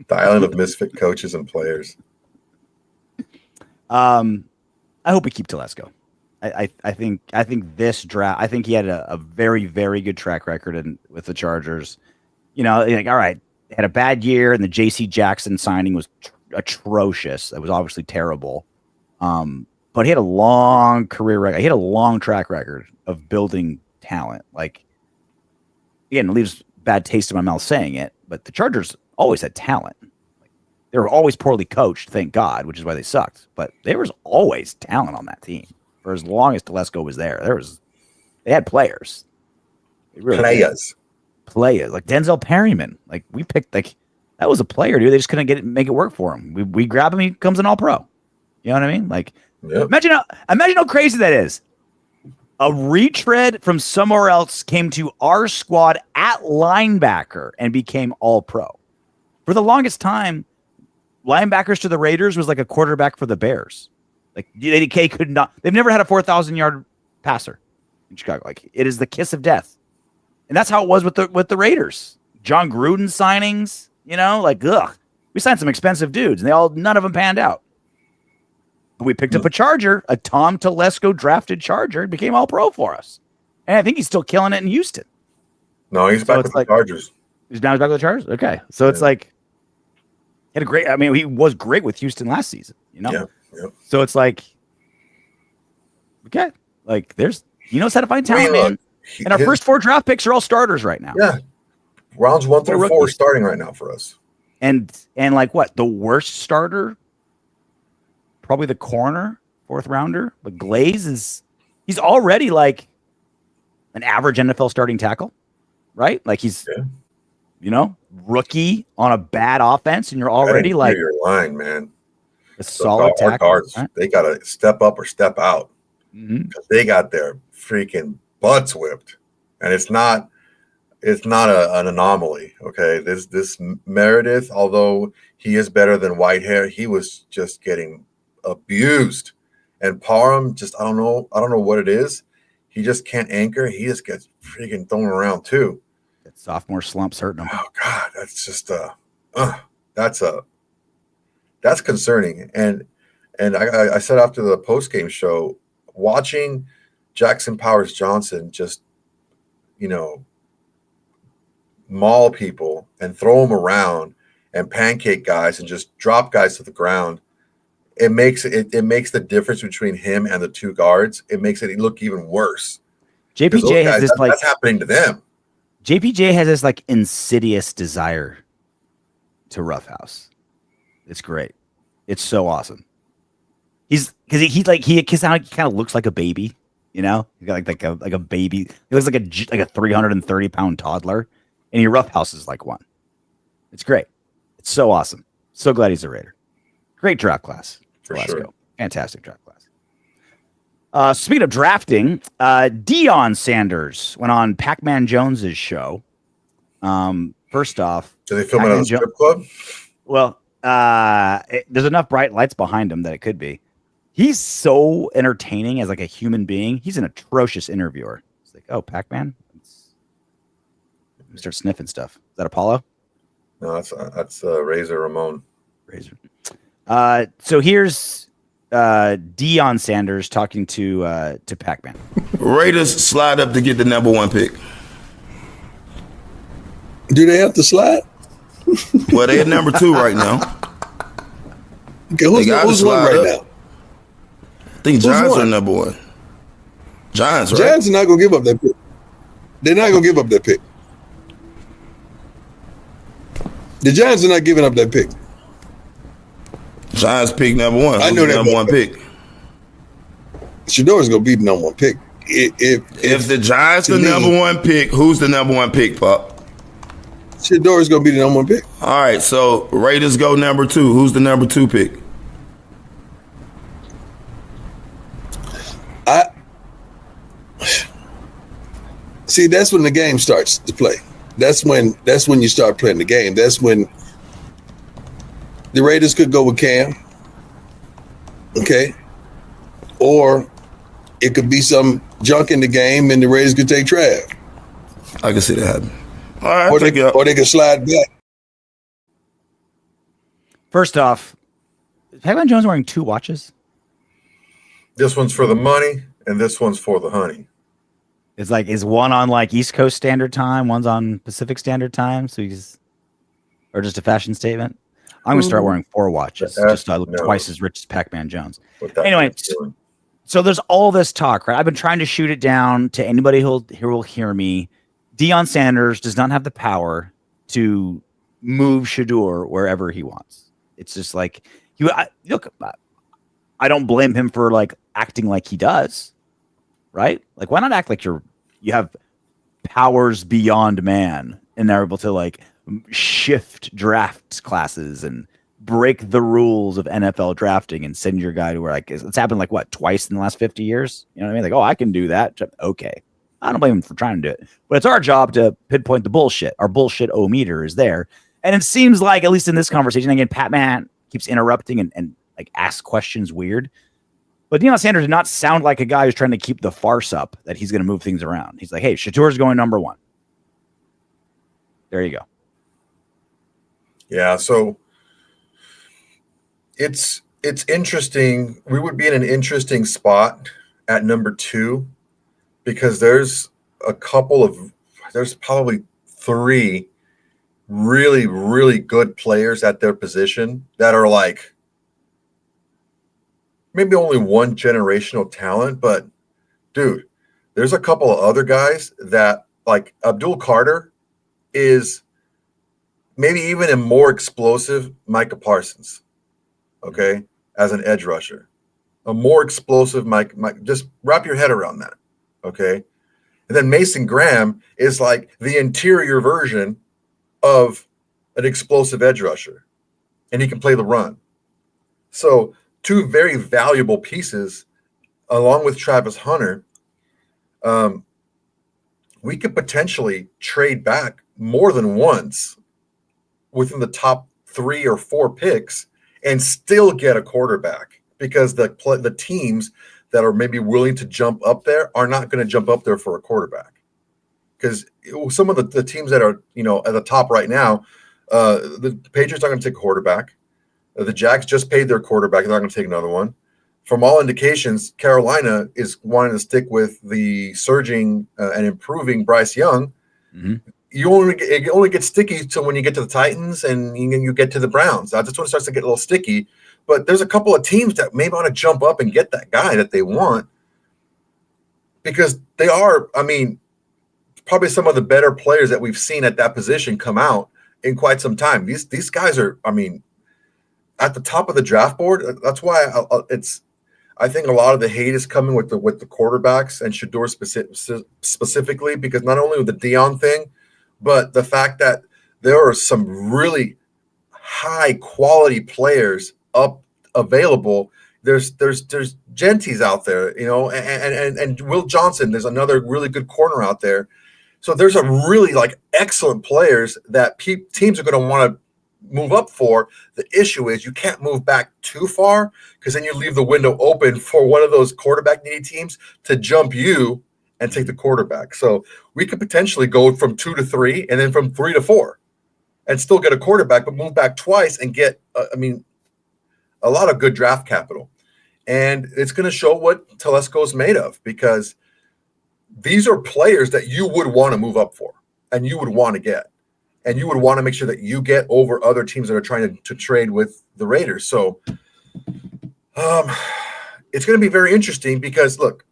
the island of misfit coaches and players. I hope we keep Telesco. I think this draft. I think he had a very, very good track record with the Chargers. You know, like all right, they had a bad year, and the J.C. Jackson signing was atrocious. It was obviously terrible. But he had a long career record. He had a long track record of building talent. Like again, it leaves bad taste in my mouth saying it, but the Chargers always had talent. They were always poorly coached, thank God, which is why they sucked. But there was always talent on that team for as long as Telesco was there. They had players. They really players like Denzel Perryman. Like we picked, like that was a player, dude. They just couldn't make it work for him. We grab him, he comes an All-Pro. You know what I mean? Like imagine how crazy that is. A retread from somewhere else came to our squad at linebacker and became All-Pro. For the longest time, linebackers to the Raiders was like a quarterback for the Bears. Like DK could not. They've never had a 4,000-yard passer in Chicago. Like it is the kiss of death, and that's how it was with the Raiders. John Gruden signings, you know, like we signed some expensive dudes, and none of them panned out. But we picked up a Charger, a Tom Telesco drafted Charger, and became All-Pro for us. And I think he's still killing it in Houston. No, he's back with the Chargers. He's back with the Chargers. Okay, so it's like. Had a great. I mean, he was great with Houston last season. You know. Yeah. So it's like, okay, like he knows how to find talent, man. And our first 4 draft picks are all starters right now. Yeah, rounds 1 through 4 starting right now for us. And like what the worst starter? Probably the corner, 4th rounder. But Glaze he's already like an average NFL starting tackle, right? Like he's. Yeah. You know, rookie on a bad offense, and you're already like your line, man. A solid tackle. Guards, right? They got to step up or step out because they got their freaking butts whipped, and it's not an anomaly. Okay, this Meredith, although he is better than Whitehair, he was just getting abused, and Parham just I don't know what it is. He just can't anchor. He just gets freaking thrown around too. Sophomore slumps hurting him. Oh God, that's just that's concerning. And I said after the post game show, watching Jackson Powers Johnson just maul people and throw them around and pancake guys and just drop guys to the ground. It makes the difference between him and the 2 guards. It makes it look even worse. JPJ has this that's happening to them. JPJ has this like insidious desire to roughhouse. It's great. It's so awesome. He kind of looks like a baby, you know. He got like a baby. He looks like a 330-pound toddler, and he roughhouses like one. It's great. It's so awesome. So glad he's a Raider. Great draft class. For sure. Fantastic draft class. Speaking of drafting, Deion Sanders went on Pac-Man Jones's show. Kind First off, do they film it at a strip club? Well, there's enough bright lights behind him that it could be. He's so entertaining as like a human being. He's an atrocious interviewer. It's like, oh, Pac-Man. Start sniffing stuff. Is that Apollo? No, that's Razor Ramon. Razor. So here's Deion Sanders talking to Pac-Man. Raiders slide up to get the number 1 pick. Do they have to slide? Well, they're number 2 right now. Okay, who's one right now? I think Giants are number 1. Giants, right? Giants are not going to give up that pick. They're not going to give up that pick. The Giants are not giving up that pick. Giants pick number 1. I know that number 1 pick. Shedeur is going to be the number 1 pick. If the Giants are the number 1 pick, who's the number 1 pick, Pop? Shedeur is going to be the number 1 pick. All right, so Raiders go number 2. Who's the number 2 pick? See, that's when the game starts to play. That's when you start playing the game. That's when the Raiders could go with Cam. Okay. Or it could be some junk in the game and the Raiders could take Trav. I can see that happen. All right, or they could slide back. First off, is Pac-Man Jones wearing 2 watches? This one's for the money, and this one's for the honey. It's like, is one on like East Coast Standard Time, one's on Pacific Standard Time, so or just a fashion statement. I'm gonna start wearing 4 watches just so I look twice as rich as Pac-Man Jones. Anyway, so there's all this talk, right? I've been trying to shoot it down to anybody who will hear me. Deion Sanders does not have the power to move Shedeur wherever he wants. It's just like look. I don't blame him for like acting like he does. Right? Like, why not act like you have powers beyond man and are able to like shift draft classes and break the rules of NFL drafting and send your guy to where like it's happened like what, twice in the last 50 years? You know what I mean? Like, oh, I can do that. Okay. I don't blame him for trying to do it, but it's our job to pinpoint the bullshit. Our bullshit-o-meter is there. And it seems like, at least in this conversation, again, Pat keeps interrupting and like asks questions weird. But Deion Sanders did not sound like a guy who's trying to keep the farce up that he's going to move things around. He's like, hey, Shedeur's going number 1. There you go. Yeah, so it's interesting. We would be in an interesting spot at number 2 because there's probably 3 really, really good players at their position that are like, maybe only one generational talent, but dude, there's a couple of other guys that like Abdul Carter is maybe even a more explosive Micah Parsons, okay, as an edge rusher. A more explosive Mike, just wrap your head around that, okay? And then Mason Graham is like the interior version of an explosive edge rusher, and he can play the run. So 2 very valuable pieces, along with Travis Hunter. We could potentially trade back more than once within the top 3 or 4 picks and still get a quarterback because the teams that are maybe willing to jump up there are not going to jump up there for a quarterback. Because some of the teams that are at the top right now, the Patriots aren't going to take a quarterback. The Jags just paid their quarterback. They're not going to take another one. From all indications, Carolina is wanting to stick with the surging and improving Bryce Young. Mm-hmm. It only gets sticky till when you get to the Titans and you get to the Browns. That's when it starts to get a little sticky. But there's a couple of teams that may want to jump up and get that guy that they want because they are, probably some of the better players that we've seen at that position come out in quite some time. These guys are, at the top of the draft board. That's why I think a lot of the hate is coming with the quarterbacks and Shedeur specifically, because not only with the Deion thing, but the fact that there are some really high quality players available. There's Genties out there, and Will Johnson. There's another really good corner out there. So there's a really like excellent players that teams are going to want to move up for. The issue is you can't move back too far because then you leave the window open for one of those quarterback needy teams to jump you and take the quarterback. So we could potentially go from 2 to 3 and then from 3 to 4 and still get a quarterback, but move back twice and get, a lot of good draft capital. And it's going to show what Telesco is made of, because these are players that you would want to move up for and you would want to get. And you would want to make sure that you get over other teams that are trying to trade with the Raiders. So it's going to be very interesting because, look,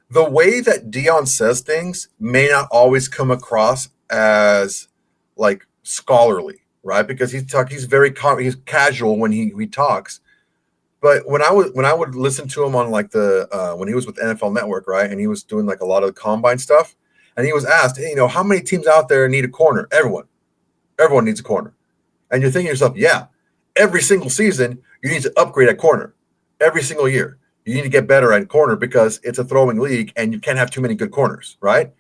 the way that Deion says things may not always come across as like scholarly, right? Because he's very he's casual when he talks. But when I would listen to him on like when he was with NFL Network, right, and he was doing like a lot of the combine stuff, and he was asked, hey, how many teams out there need a corner? Everyone needs a corner. And you're thinking to yourself, yeah, every single season you need to upgrade at corner. Every single year you need to get better at corner because it's a throwing league and you can't have too many good corners, right?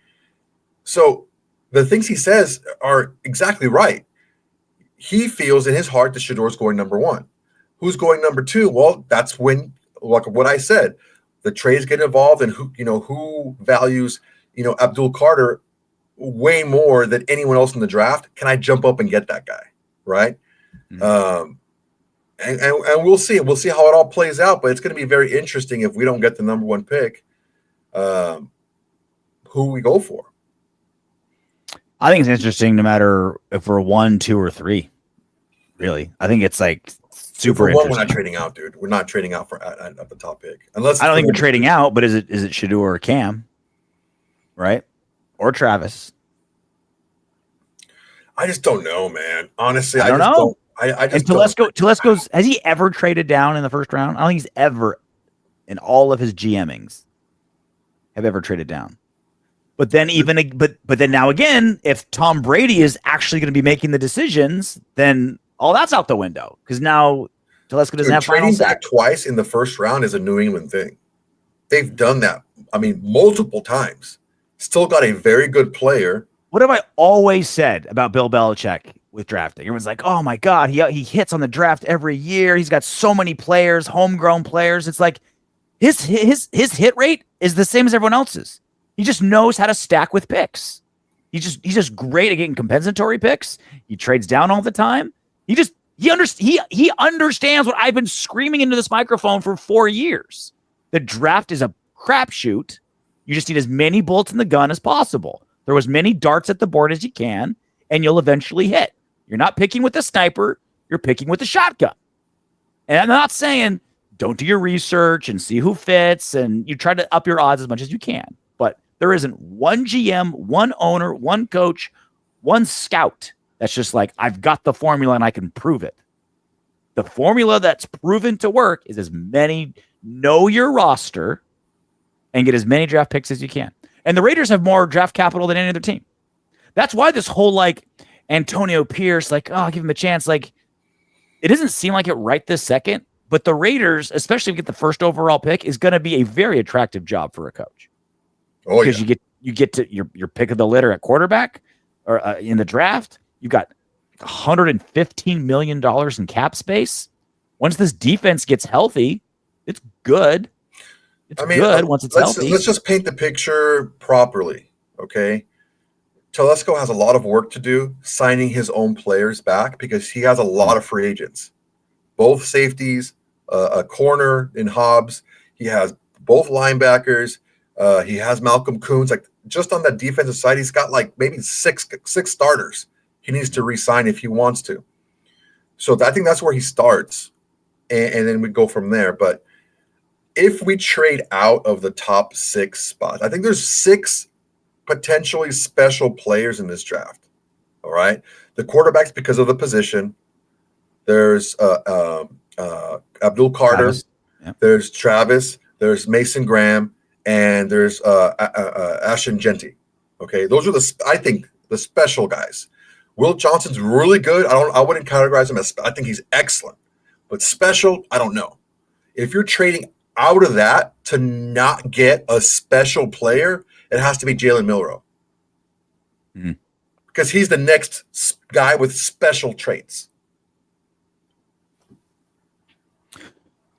So the things he says are exactly right. He feels in his heart that Shedeur's going number 1. Who's going number 2? Well, that's when, like what I said, the trades get involved and who values, Abdul Carter way more than anyone else in the draft. Can I jump up and get that guy? Right. Mm-hmm. And we'll see. We'll see how it all plays out, but it's going to be very interesting if we don't get the number 1 pick, who we go for. I think it's interesting no matter if we're 1, 2, or 3. Really. I think it's like super interesting. We're not trading out, dude. We're not trading out at the top pick. Unless I don't think we're trading out, but is it Shedeur or Cam? Right? Or Travis? I just don't know, man. Honestly, I don't know. I just Telesco's has he ever traded down in the first round? I don't think he's ever in all of his GMings have ever traded down. But then but then now again, if Tom Brady is actually going to be making the decisions, then all that's out the window because now Telesco doesn't have trading back twice in the first round is a New England thing. They've done that. Multiple times. Still got a very good player. What have I always said about Bill Belichick with drafting? Everyone's like, "Oh my God, he hits on the draft every year. He's got so many players, homegrown players." It's like his hit rate is the same as everyone else's. He just knows how to stack with picks. He's just great at getting compensatory picks. He trades down all the time. He understands what I've been screaming into this microphone for 4 years. The draft is a crapshoot. You just need as many bullets in the gun as possible. Throw as many darts at the board as you can, and you'll eventually hit. You're not picking with a sniper. You're picking with a shotgun. And I'm not saying don't do your research and see who fits, and you try to up your odds as much as you can. But there isn't one GM, one owner, one coach, one scout that's just like, I've got the formula and I can prove it. The formula that's proven to work is know your roster and get as many draft picks as you can. And the Raiders have more draft capital than any other team. That's why this whole like Antonio Pierce, like, oh, I'll give him a chance. Like, it doesn't seem like it right this second, but the Raiders, especially if you get the first overall pick, is going to be a very attractive job for a coach. Oh, because you get to your pick of the litter at quarterback or in the draft. You've got $115 million in cap space. Once this defense gets healthy, it's good. It's good once it's healthy. Let's just paint the picture properly, okay? Telesco has a lot of work to do signing his own players back because he has a lot of free agents, both safeties, a corner in Hobbs. He has both linebackers. He has Malcolm Koons. Like just on that defensive side, he's got like maybe six starters he needs to re-sign if he wants to. So I think that's where he starts, and then we go from there. But if we trade out of the top 6 spots, I think there's 6 potentially special players in this draft. All right. The quarterbacks because of the position. There's Abdul Carter. Yep. There's Travis. There's Mason Graham. And there's Ashton Genty. Okay. Those are I think the special guys. Will Johnson's really good. I wouldn't categorize him as, I think he's excellent. But special, I don't know. If you're trading out of that to not get a special player, it has to be Jalen Milroe. because he's the next guy with special traits.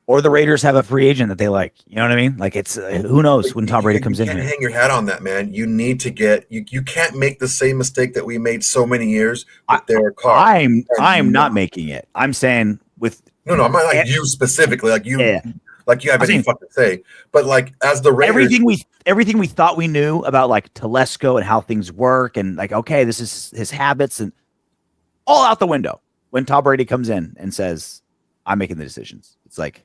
Or the Raiders have a free agent that they like. You know what I mean? Like it's who knows when Tom Brady comes in here. You can't hang your hat on that, man. You need to get you can't make the same mistake that we made so many years with Derek Carr. I'm not making it. I'm saying with no, I'm not like you specifically, like you have anything fucking say. But like as the Raiders, everything we thought we knew about like Telesco and how things work, and like okay, this is his habits, and all out the window when Tom Brady comes in and says, "I'm making the decisions." It's like.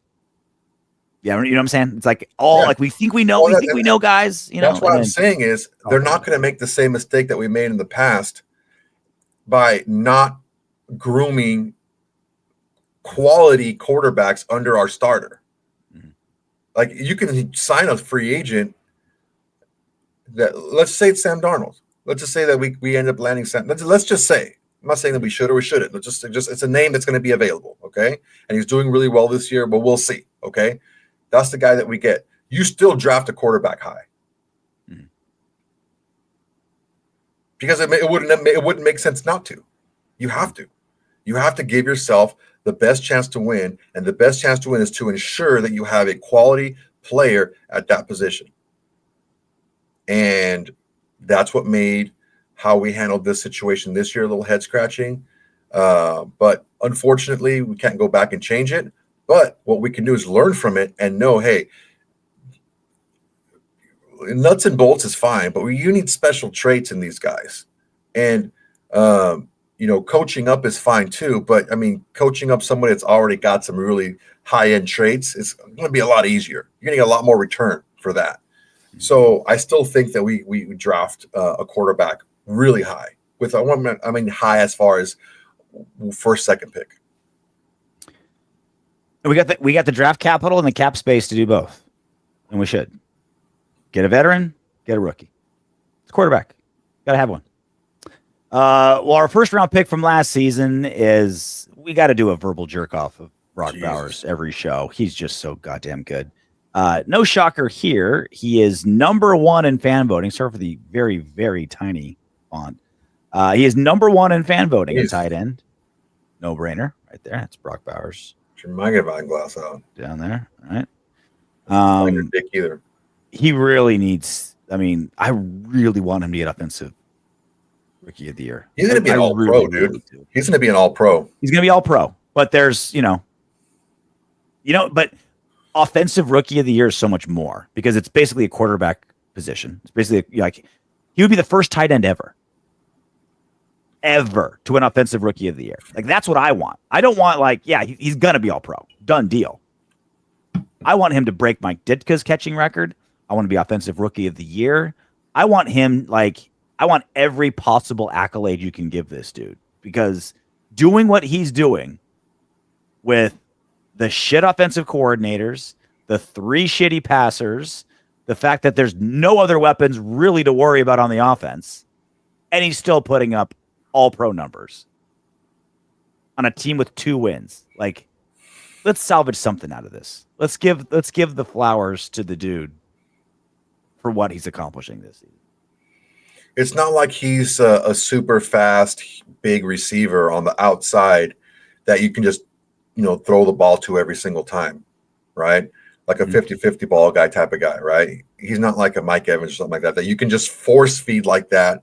Yeah, you know what I'm saying? It's like like we think we know, we know, guys. You know, that's what I'm saying is they're not going to make the same mistake that we made in the past by not grooming quality quarterbacks under our starter. Like you can sign a free agent that let's say it's Sam Darnold. Let's just say that we end up landing Sam. Let's just say. I'm not saying that we should or we shouldn't. Just it's a name that's going to be available, okay? And he's doing really well this year, but we'll see, okay? That's the guy that we get. You still draft a quarterback high because it wouldn't make sense not to. You have to. You have to give yourself the best chance to win, and the best chance to win is to ensure that you have a quality player at that position. And that's what made how we handled this situation this year a little head scratching. But unfortunately, we can't go back and change it. But what we can do is learn from it and know, hey, nuts and bolts is fine, but you need special traits in these guys. And, coaching up is fine too. But, I mean, coaching up somebody that's already got some really high-end traits is going to be a lot easier. You're going to get a lot more return for that. So I still think that we draft a quarterback really high. High as far as first, second pick. We got the draft capital and the cap space to do both, and we should get a veteran, get a rookie. It's quarterback, got to have one. Well, our first round pick from last season is we got to do a verbal jerk off of Brock Bowers every show. He's just so goddamn good. No shocker here. He is number one in fan voting. Sorry for the very, very tiny font. He is number one in fan voting at tight end. No brainer right there. That's Brock Bowers. Your magnifying glass out down there, right? Dick either. He really needs. I mean, I really want him to get offensive rookie of the year. He's going to be an all-pro, dude. He's going to be an all-pro. He's going to be all-pro. But there's, but offensive rookie of the year is so much more because it's basically a quarterback position. It's basically like he would be the first tight end ever to an offensive rookie of the year. Like that's what I want. I don't want he's going to be all pro. Done deal. I want him to break Mike Ditka's catching record. I want to be offensive rookie of the year. I want him I want every possible accolade you can give this dude because doing what he's doing with the shit offensive coordinators, the 3 shitty passers, the fact that there's no other weapons really to worry about on the offense, and he's still putting up all-pro numbers on a team with 2 wins. Like, let's salvage something out of this. Let's give the flowers to the dude for what he's accomplishing this season. It's not like he's a super fast, big receiver on the outside that you can just, throw the ball to every single time, right? Like a 50-50 ball guy type of guy, right? He's not like a Mike Evans or something like that you can just force feed like that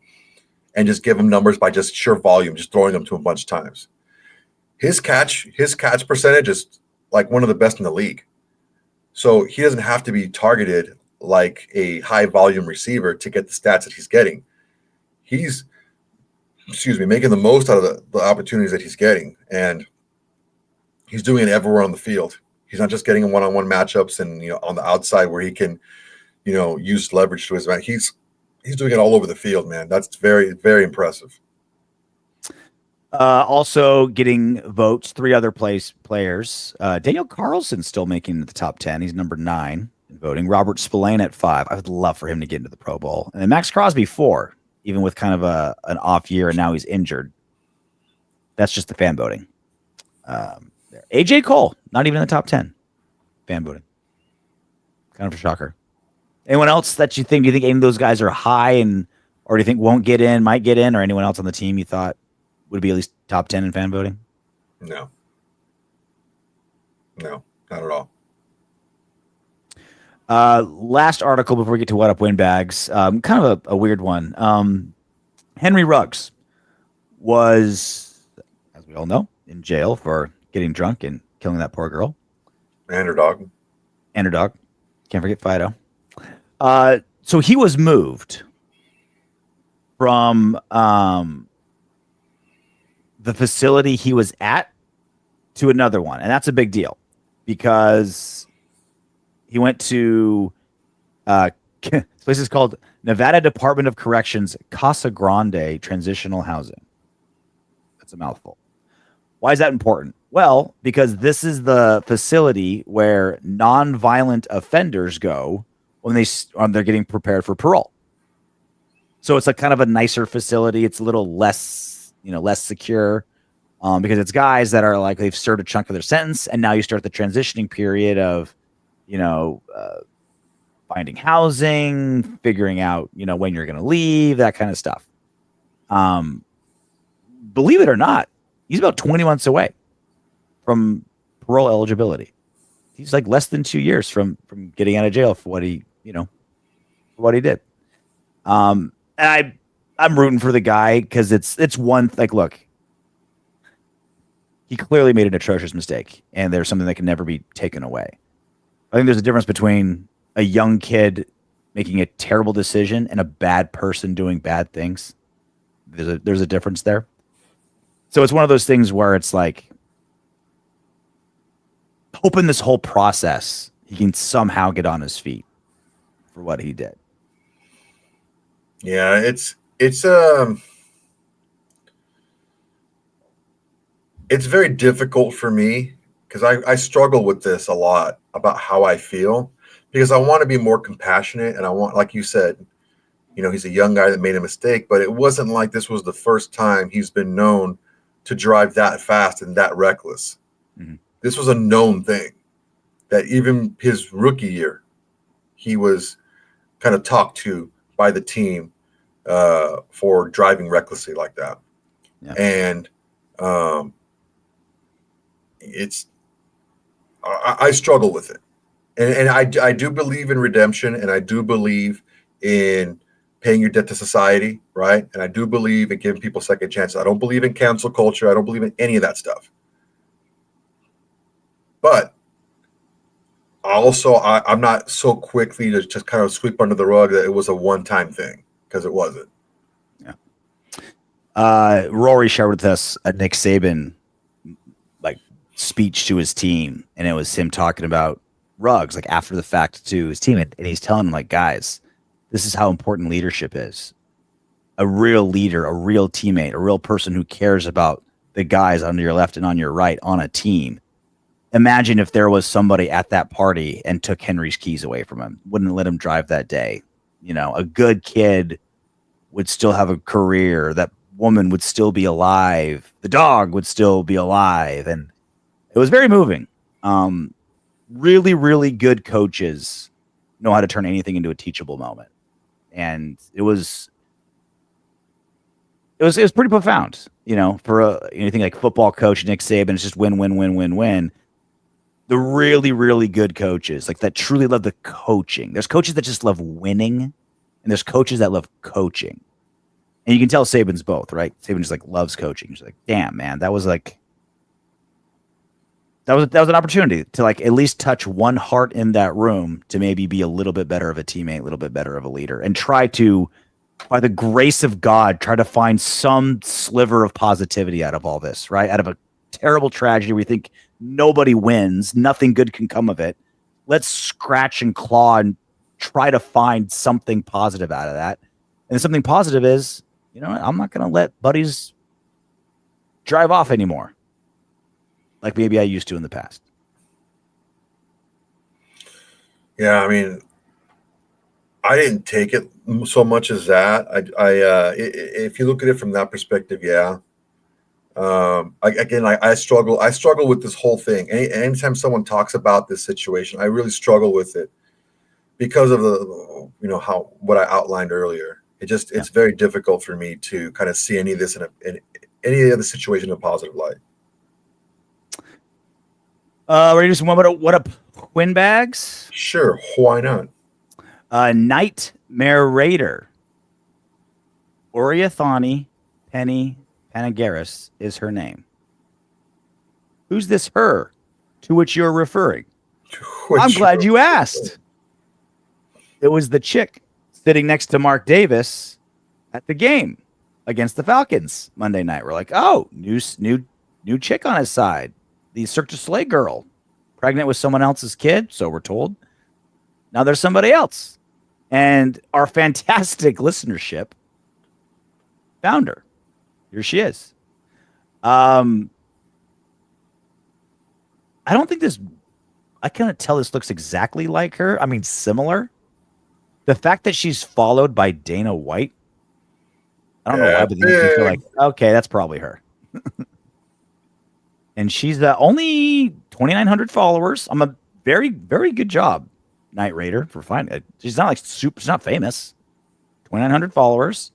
and just give him numbers by just sheer volume, just throwing them to him a bunch of times. His catch percentage is like one of the best in the league. So he doesn't have to be targeted like a high volume receiver to get the stats that he's getting. He's, making the most out of the opportunities that he's getting. And he's doing it everywhere on the field. He's not just getting in one-on-one matchups and, on the outside where he can, use leverage to his advantage. He's doing it all over the field, man. That's very, very impressive. Also getting votes, 3 other players. Daniel Carlson's still making the top 10. He's number 9 in voting. Robert Spillane at 5. I would love for him to get into the Pro Bowl. And then Maxx Crosby 4, even with kind of an off year, and now he's injured. That's just the fan voting. AJ Cole, not even in the top 10. Fan voting. Kind of a shocker. Anyone else that you think any of those guys are high and or do you think won't get in, might get in, or anyone else on the team you thought would be at least top 10 in fan voting? No, not at all. Last article before we get to What Up Windbags, kind of a weird one. Henry Ruggs was, as we all know, in jail for getting drunk and killing that poor girl. And her dog. Can't forget Fido. So he was moved from the facility he was at to another one. And that's a big deal because he went to this place is called Nevada Department of Corrections Casa Grande Transitional Housing. That's a mouthful. Why is that important? Well, because this is the facility where non-violent offenders go when they're getting prepared for parole. So it's like kind of a nicer facility. It's a little less, less secure because it's guys that are like they've served a chunk of their sentence, and now you start the transitioning period of, finding housing, figuring out, when you're going to leave, that kind of stuff. Believe it or not, he's about 20 months away from parole eligibility. He's like less than 2 years from getting out of jail for what he, for what he did. And I'm rooting for the guy because it's one, like, look, he clearly made an atrocious mistake, and there's something that can never be taken away. I think there's a difference between a young kid making a terrible decision and a bad person doing bad things. There's a difference there. So it's one of those things where it's like, hoping this whole process he can somehow get on his feet for what he did. Yeah, it's very difficult for me because I struggle with this a lot about how I feel, because I want to be more compassionate, and I want, like you said, he's a young guy that made a mistake, but it wasn't like this was the first time he's been known to drive that fast and that reckless. Mm-hmm. This was a known thing that even his rookie year, he was kind of talked to by the team for driving recklessly like that. Yeah. And I struggle with it. And I do believe in redemption, and I do believe in paying your debt to society, right? And I do believe in giving people second chances. I don't believe in cancel culture. I don't believe in any of that stuff. But also, I'm not so quickly to just kind of sweep under the rug that it was a one-time thing, because it wasn't. Yeah. Rory shared with us a Nick Saban speech to his team, and it was him talking about Ruggs after the fact to his team, and he's telling them, guys, this is how important leadership is. A real leader, a real teammate, a real person who cares about the guys on your left and on your right on a team. Imagine if there was somebody at that party and took Henry's keys away from him, wouldn't let him drive that day. A good kid would still have a career. That woman would still be alive. The dog would still be alive. And it was very moving. Really, really good coaches know how to turn anything into a teachable moment. And it was pretty profound, for anything like football coach Nick Saban. It's just win, win, win, win, win. The really, really good coaches, that truly love the coaching. There's coaches that just love winning, and there's coaches that love coaching. And you can tell Saban's both, right? Saban just loves coaching. He's like, damn, man, that was that was an opportunity to at least touch one heart in that room to maybe be a little bit better of a teammate, a little bit better of a leader, and try to, by the grace of God, try to find some sliver of positivity out of all this, right? Out of a terrible tragedy we think nobody wins, nothing good can come of it. Let's scratch and claw and try to find something positive out of that. And something positive is, I'm not going to let buddies drive off anymore, like maybe I used to in the past. Yeah, I mean, I didn't take it so much as that. If you look at it from that perspective, yeah. I struggle with this whole thing. Anytime someone talks about this situation, I really struggle with it because of what I outlined earlier. It's very difficult for me to kind of see any of this in any of the situation in a positive light. Ready to do some what up Windbags? Sure, why not? Nightmare Raider. Oriathani Penny Panagaris is her name. Who's this her to which you're referring? I'm glad you asked. It was the chick sitting next to Mark Davis at the game against the Falcons Monday night. We're like, oh, new chick on his side. The Cirque du Soleil girl, pregnant with someone else's kid, so we're told. Now there's somebody else. And our fantastic listenership found her. Here she is. I don't think this... I can't tell this looks exactly like her. I mean, similar. The fact that she's followed by Dana White, I don't know why, but then you feel like, okay, that's probably her. And she's only 2,900 followers. I'm a very, very good job, Night Raider, for finding it. She's not like super, she's not famous. 2,900 followers.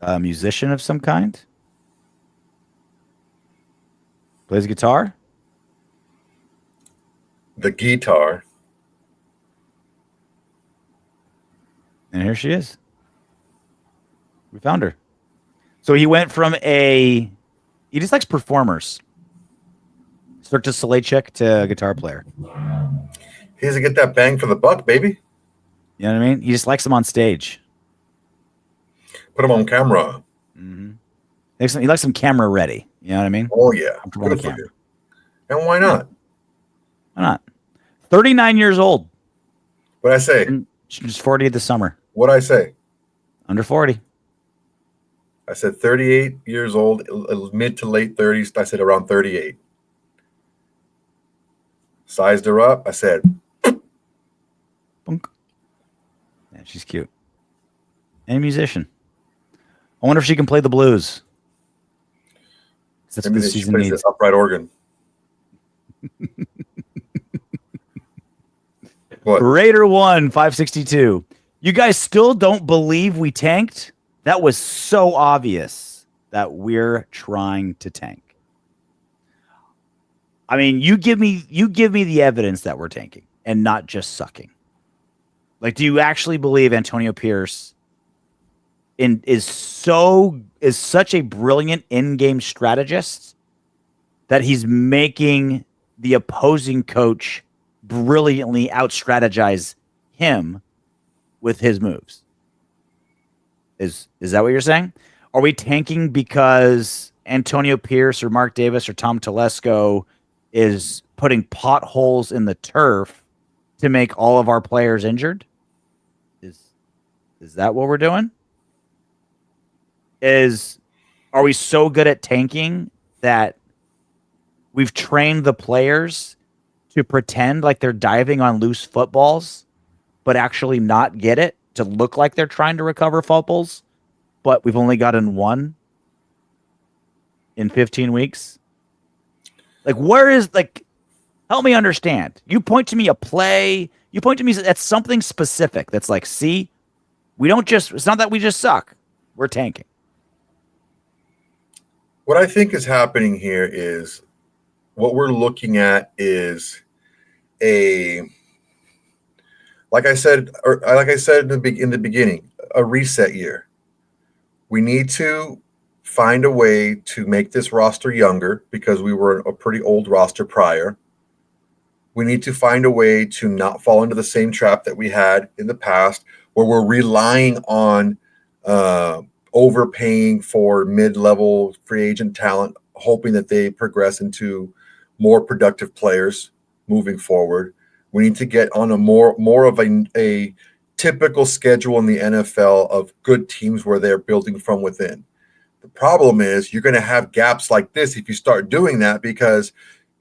A musician of some kind. Plays guitar. The guitar. And here she is. We found her. So he went from he just likes performers. Cirque du Soleil chick to guitar player. He doesn't get that bang for the buck, baby. You know what I mean? He just likes them on stage. Put him on camera. Mm-hmm. He likes them camera ready. You know what I mean? Oh, yeah. Good for you. And why not? Why not? 39 years old. What'd I say? She's 40 this summer. What'd I say? Under 40. I said 38 years old, mid to late 30s. I said around 38. Sized her up. I said, Bunk. Yeah, she's cute. And a musician. I wonder if she can play the blues. That's what the season needs. The upright organ. What? Raider 1, 562. You guys still don't believe we tanked? That was so obvious that we're trying to tank. I mean, you give me the evidence that we're tanking and not just sucking. Like, do you actually believe Antonio Pierce is such a brilliant in-game strategist that he's making the opposing coach brilliantly out-strategize him with his moves? Is that what you're saying? Are we tanking because Antonio Pierce or Mark Davis or Tom Telesco is putting potholes in the turf to make all of our players injured? Is that what we're doing? Are we so good at tanking that we've trained the players to pretend like they're diving on loose footballs, but actually not get it, to look like they're trying to recover fumbles, but we've only gotten one in 15 weeks? Like, help me understand. You point to me a play. You point to me that's something specific. That's like, see, it's not that we just suck. We're tanking. What I think is happening here is what we're looking at is like I said in the beginning, a reset year. We need to find a way to make this roster younger because we were a pretty old roster prior. We need to find a way to not fall into the same trap that we had in the past, where we're relying on overpaying for mid-level free agent talent, hoping that they progress into more productive players moving forward. We need to get on a more of a typical schedule in the NFL of good teams where they're building from within. The problem is you're going to have gaps like this if you start doing that, because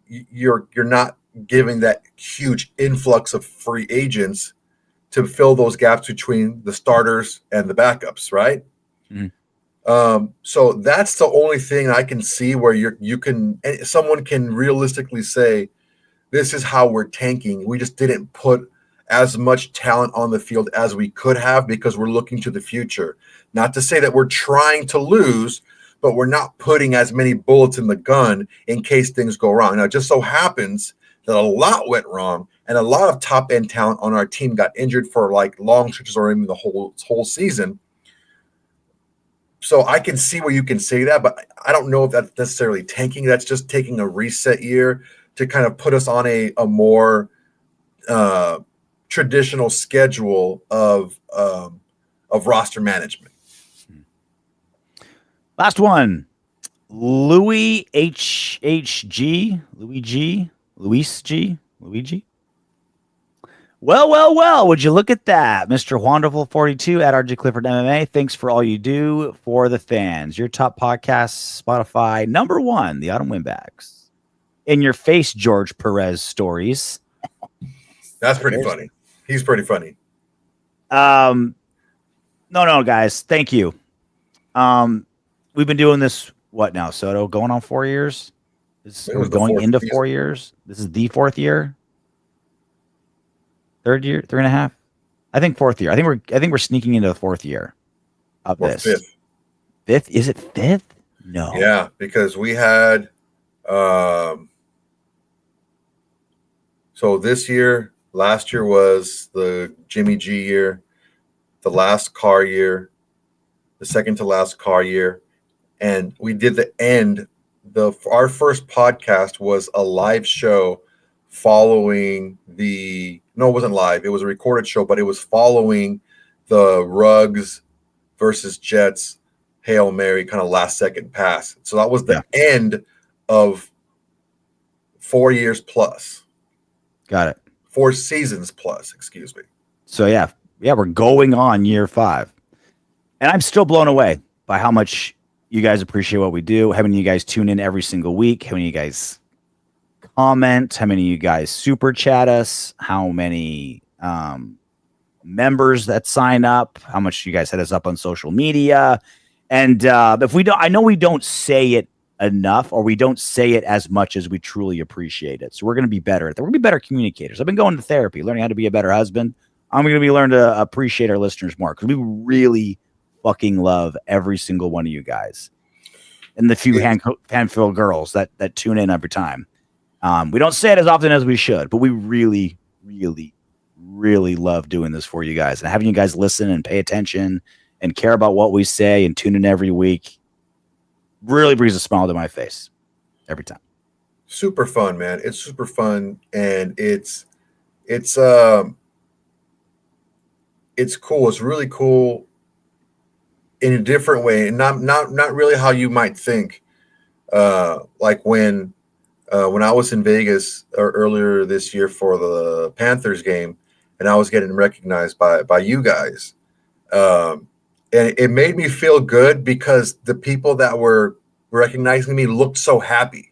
you're not giving that huge influx of free agents to fill those gaps between the starters and the backups, right? Mm-hmm. So that's the only thing I can see where someone can realistically say, this is how we're tanking. We just didn't put as much talent on the field as we could have because we're looking to the future. Not to say that we're trying to lose, but we're not putting as many bullets in the gun in case things go wrong. Now, it just so happens that a lot went wrong and a lot of top end talent on our team got injured for like long stretches or even the whole season. So I can see where you can say that, but I don't know if that's necessarily tanking. That's just taking a reset year to kind of put us on a more traditional schedule of roster management. Last one, Louis H.H.G. Luigi. Well, would you look at that? Mr. Wonderful42 at RJ Clifford MMA. Thanks for all you do for the fans. Your top podcast, Spotify, number one, the Autumn Windbags. In your face, George Perez stories. That's pretty funny. He's pretty funny. No, guys. Thank you. We've been doing this, what now, Soto? Going on 4 years? We're going into 4 years. This is the fourth year. Third year, 3.5. I think fourth year. I think we're sneaking into the fourth year of this. Fifth? Is it fifth? No. Yeah, because we had so this year, last year was the Jimmy G year, the last car year, the second to last car year, and we did the end. Our first podcast was a live show following no, it wasn't live. It was a recorded show, but it was following the Ruggs versus Jets Hail Mary kind of last second pass. So that was the end of 4 years plus. Got it. 4 seasons plus, excuse me. So yeah, we're going on year 5. And I'm still blown away by how much you guys appreciate what we do. How many of you guys tune in every single week? How many of you guys comment? How many of you guys super chat us? How many members that sign up? How much you guys hit us up on social media? And if we don't, I know we don't say it enough, or we don't say it as much as we truly appreciate it. So we're going to be better at that. We're going to be better communicators. I've been going to therapy, learning how to be a better husband. I'm going to be learning to appreciate our listeners more, because we really fucking love every single one of you guys, and the few handful of girls that tune in every time. We don't say it as often as we should, but we really, really, really love doing this for you guys, and having you guys listen and pay attention and care about what we say and tune in every week really brings a smile to my face every time. Super fun, man. It's super fun, and it's cool. It's really cool in a different way, and not really how you might think. Like when I was in Vegas earlier this year for the Panthers game, and I was getting recognized by you guys, and it made me feel good because the people that were recognizing me looked so happy.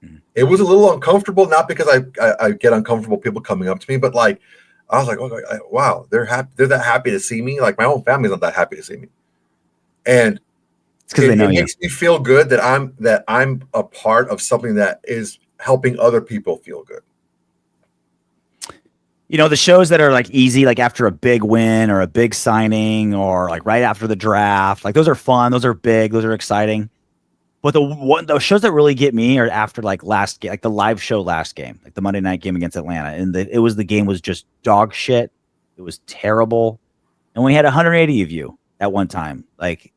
Mm-hmm. It was a little uncomfortable, not because I get uncomfortable people coming up to me, but like I was like, oh, wow, they're happy. They're that happy to see me. Like my own family's not that happy to see me, and it makes me feel good that I'm a part of something that is helping other people feel good. You know, the shows that are like easy, like after a big win or a big signing, or like right after the draft, like those are fun. Those are big. Those are exciting. But the shows that really get me are after like last game, like the live show last game, like the Monday night game against Atlanta. And the game was just dog shit. It was terrible. And we had 180 of you at one time, like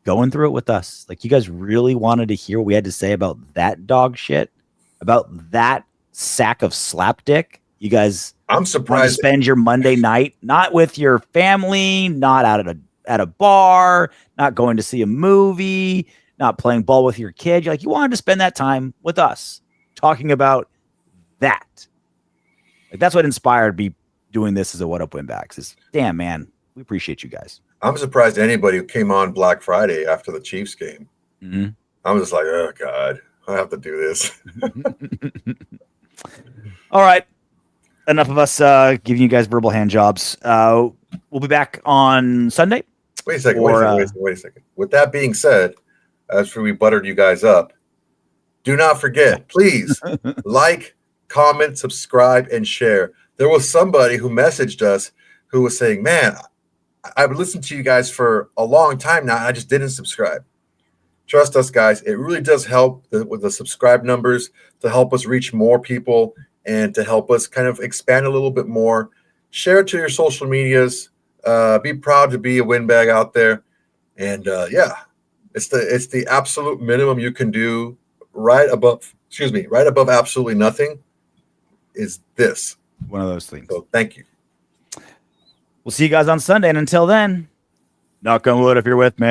going through it with us. Like you guys really wanted to hear what we had to say about that dog shit, about that sack of slapdick. You guys, I'm surprised, to spend your Monday night not with your family, not out at a bar, not going to see a movie, not playing ball with your kid. You're like, you wanted to spend that time with us talking about that. Like that's what inspired me doing this as a What Up Windbags. Is damn, man, we appreciate you guys. I'm surprised anybody who came on Black Friday after the Chiefs game. Mm-hmm. I'm just like, oh God, I have to do this. All right. Enough of us giving you guys verbal hand jobs. We'll be back on Sunday. Wait a second. With that being said, after we buttered you guys up, do not forget, please like, comment, subscribe, and share. there was somebody who messaged us who was saying, man, I've listened to you guys for a long time now. I just didn't subscribe. Trust us, guys. It really does help with the subscribe numbers to help us reach more people and to help us kind of expand a little bit more. Share it to your social medias. Be proud to be a windbag out there. And yeah, it's the absolute minimum you can do right above absolutely nothing is this. One of those things. So thank you. We'll see you guys on Sunday. And until then, knock on wood if you're with me.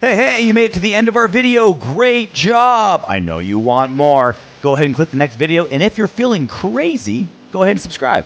Hey, you made it to the end of our video. Great job. I know you want more. Go ahead and click the next video. And if you're feeling crazy, go ahead and subscribe.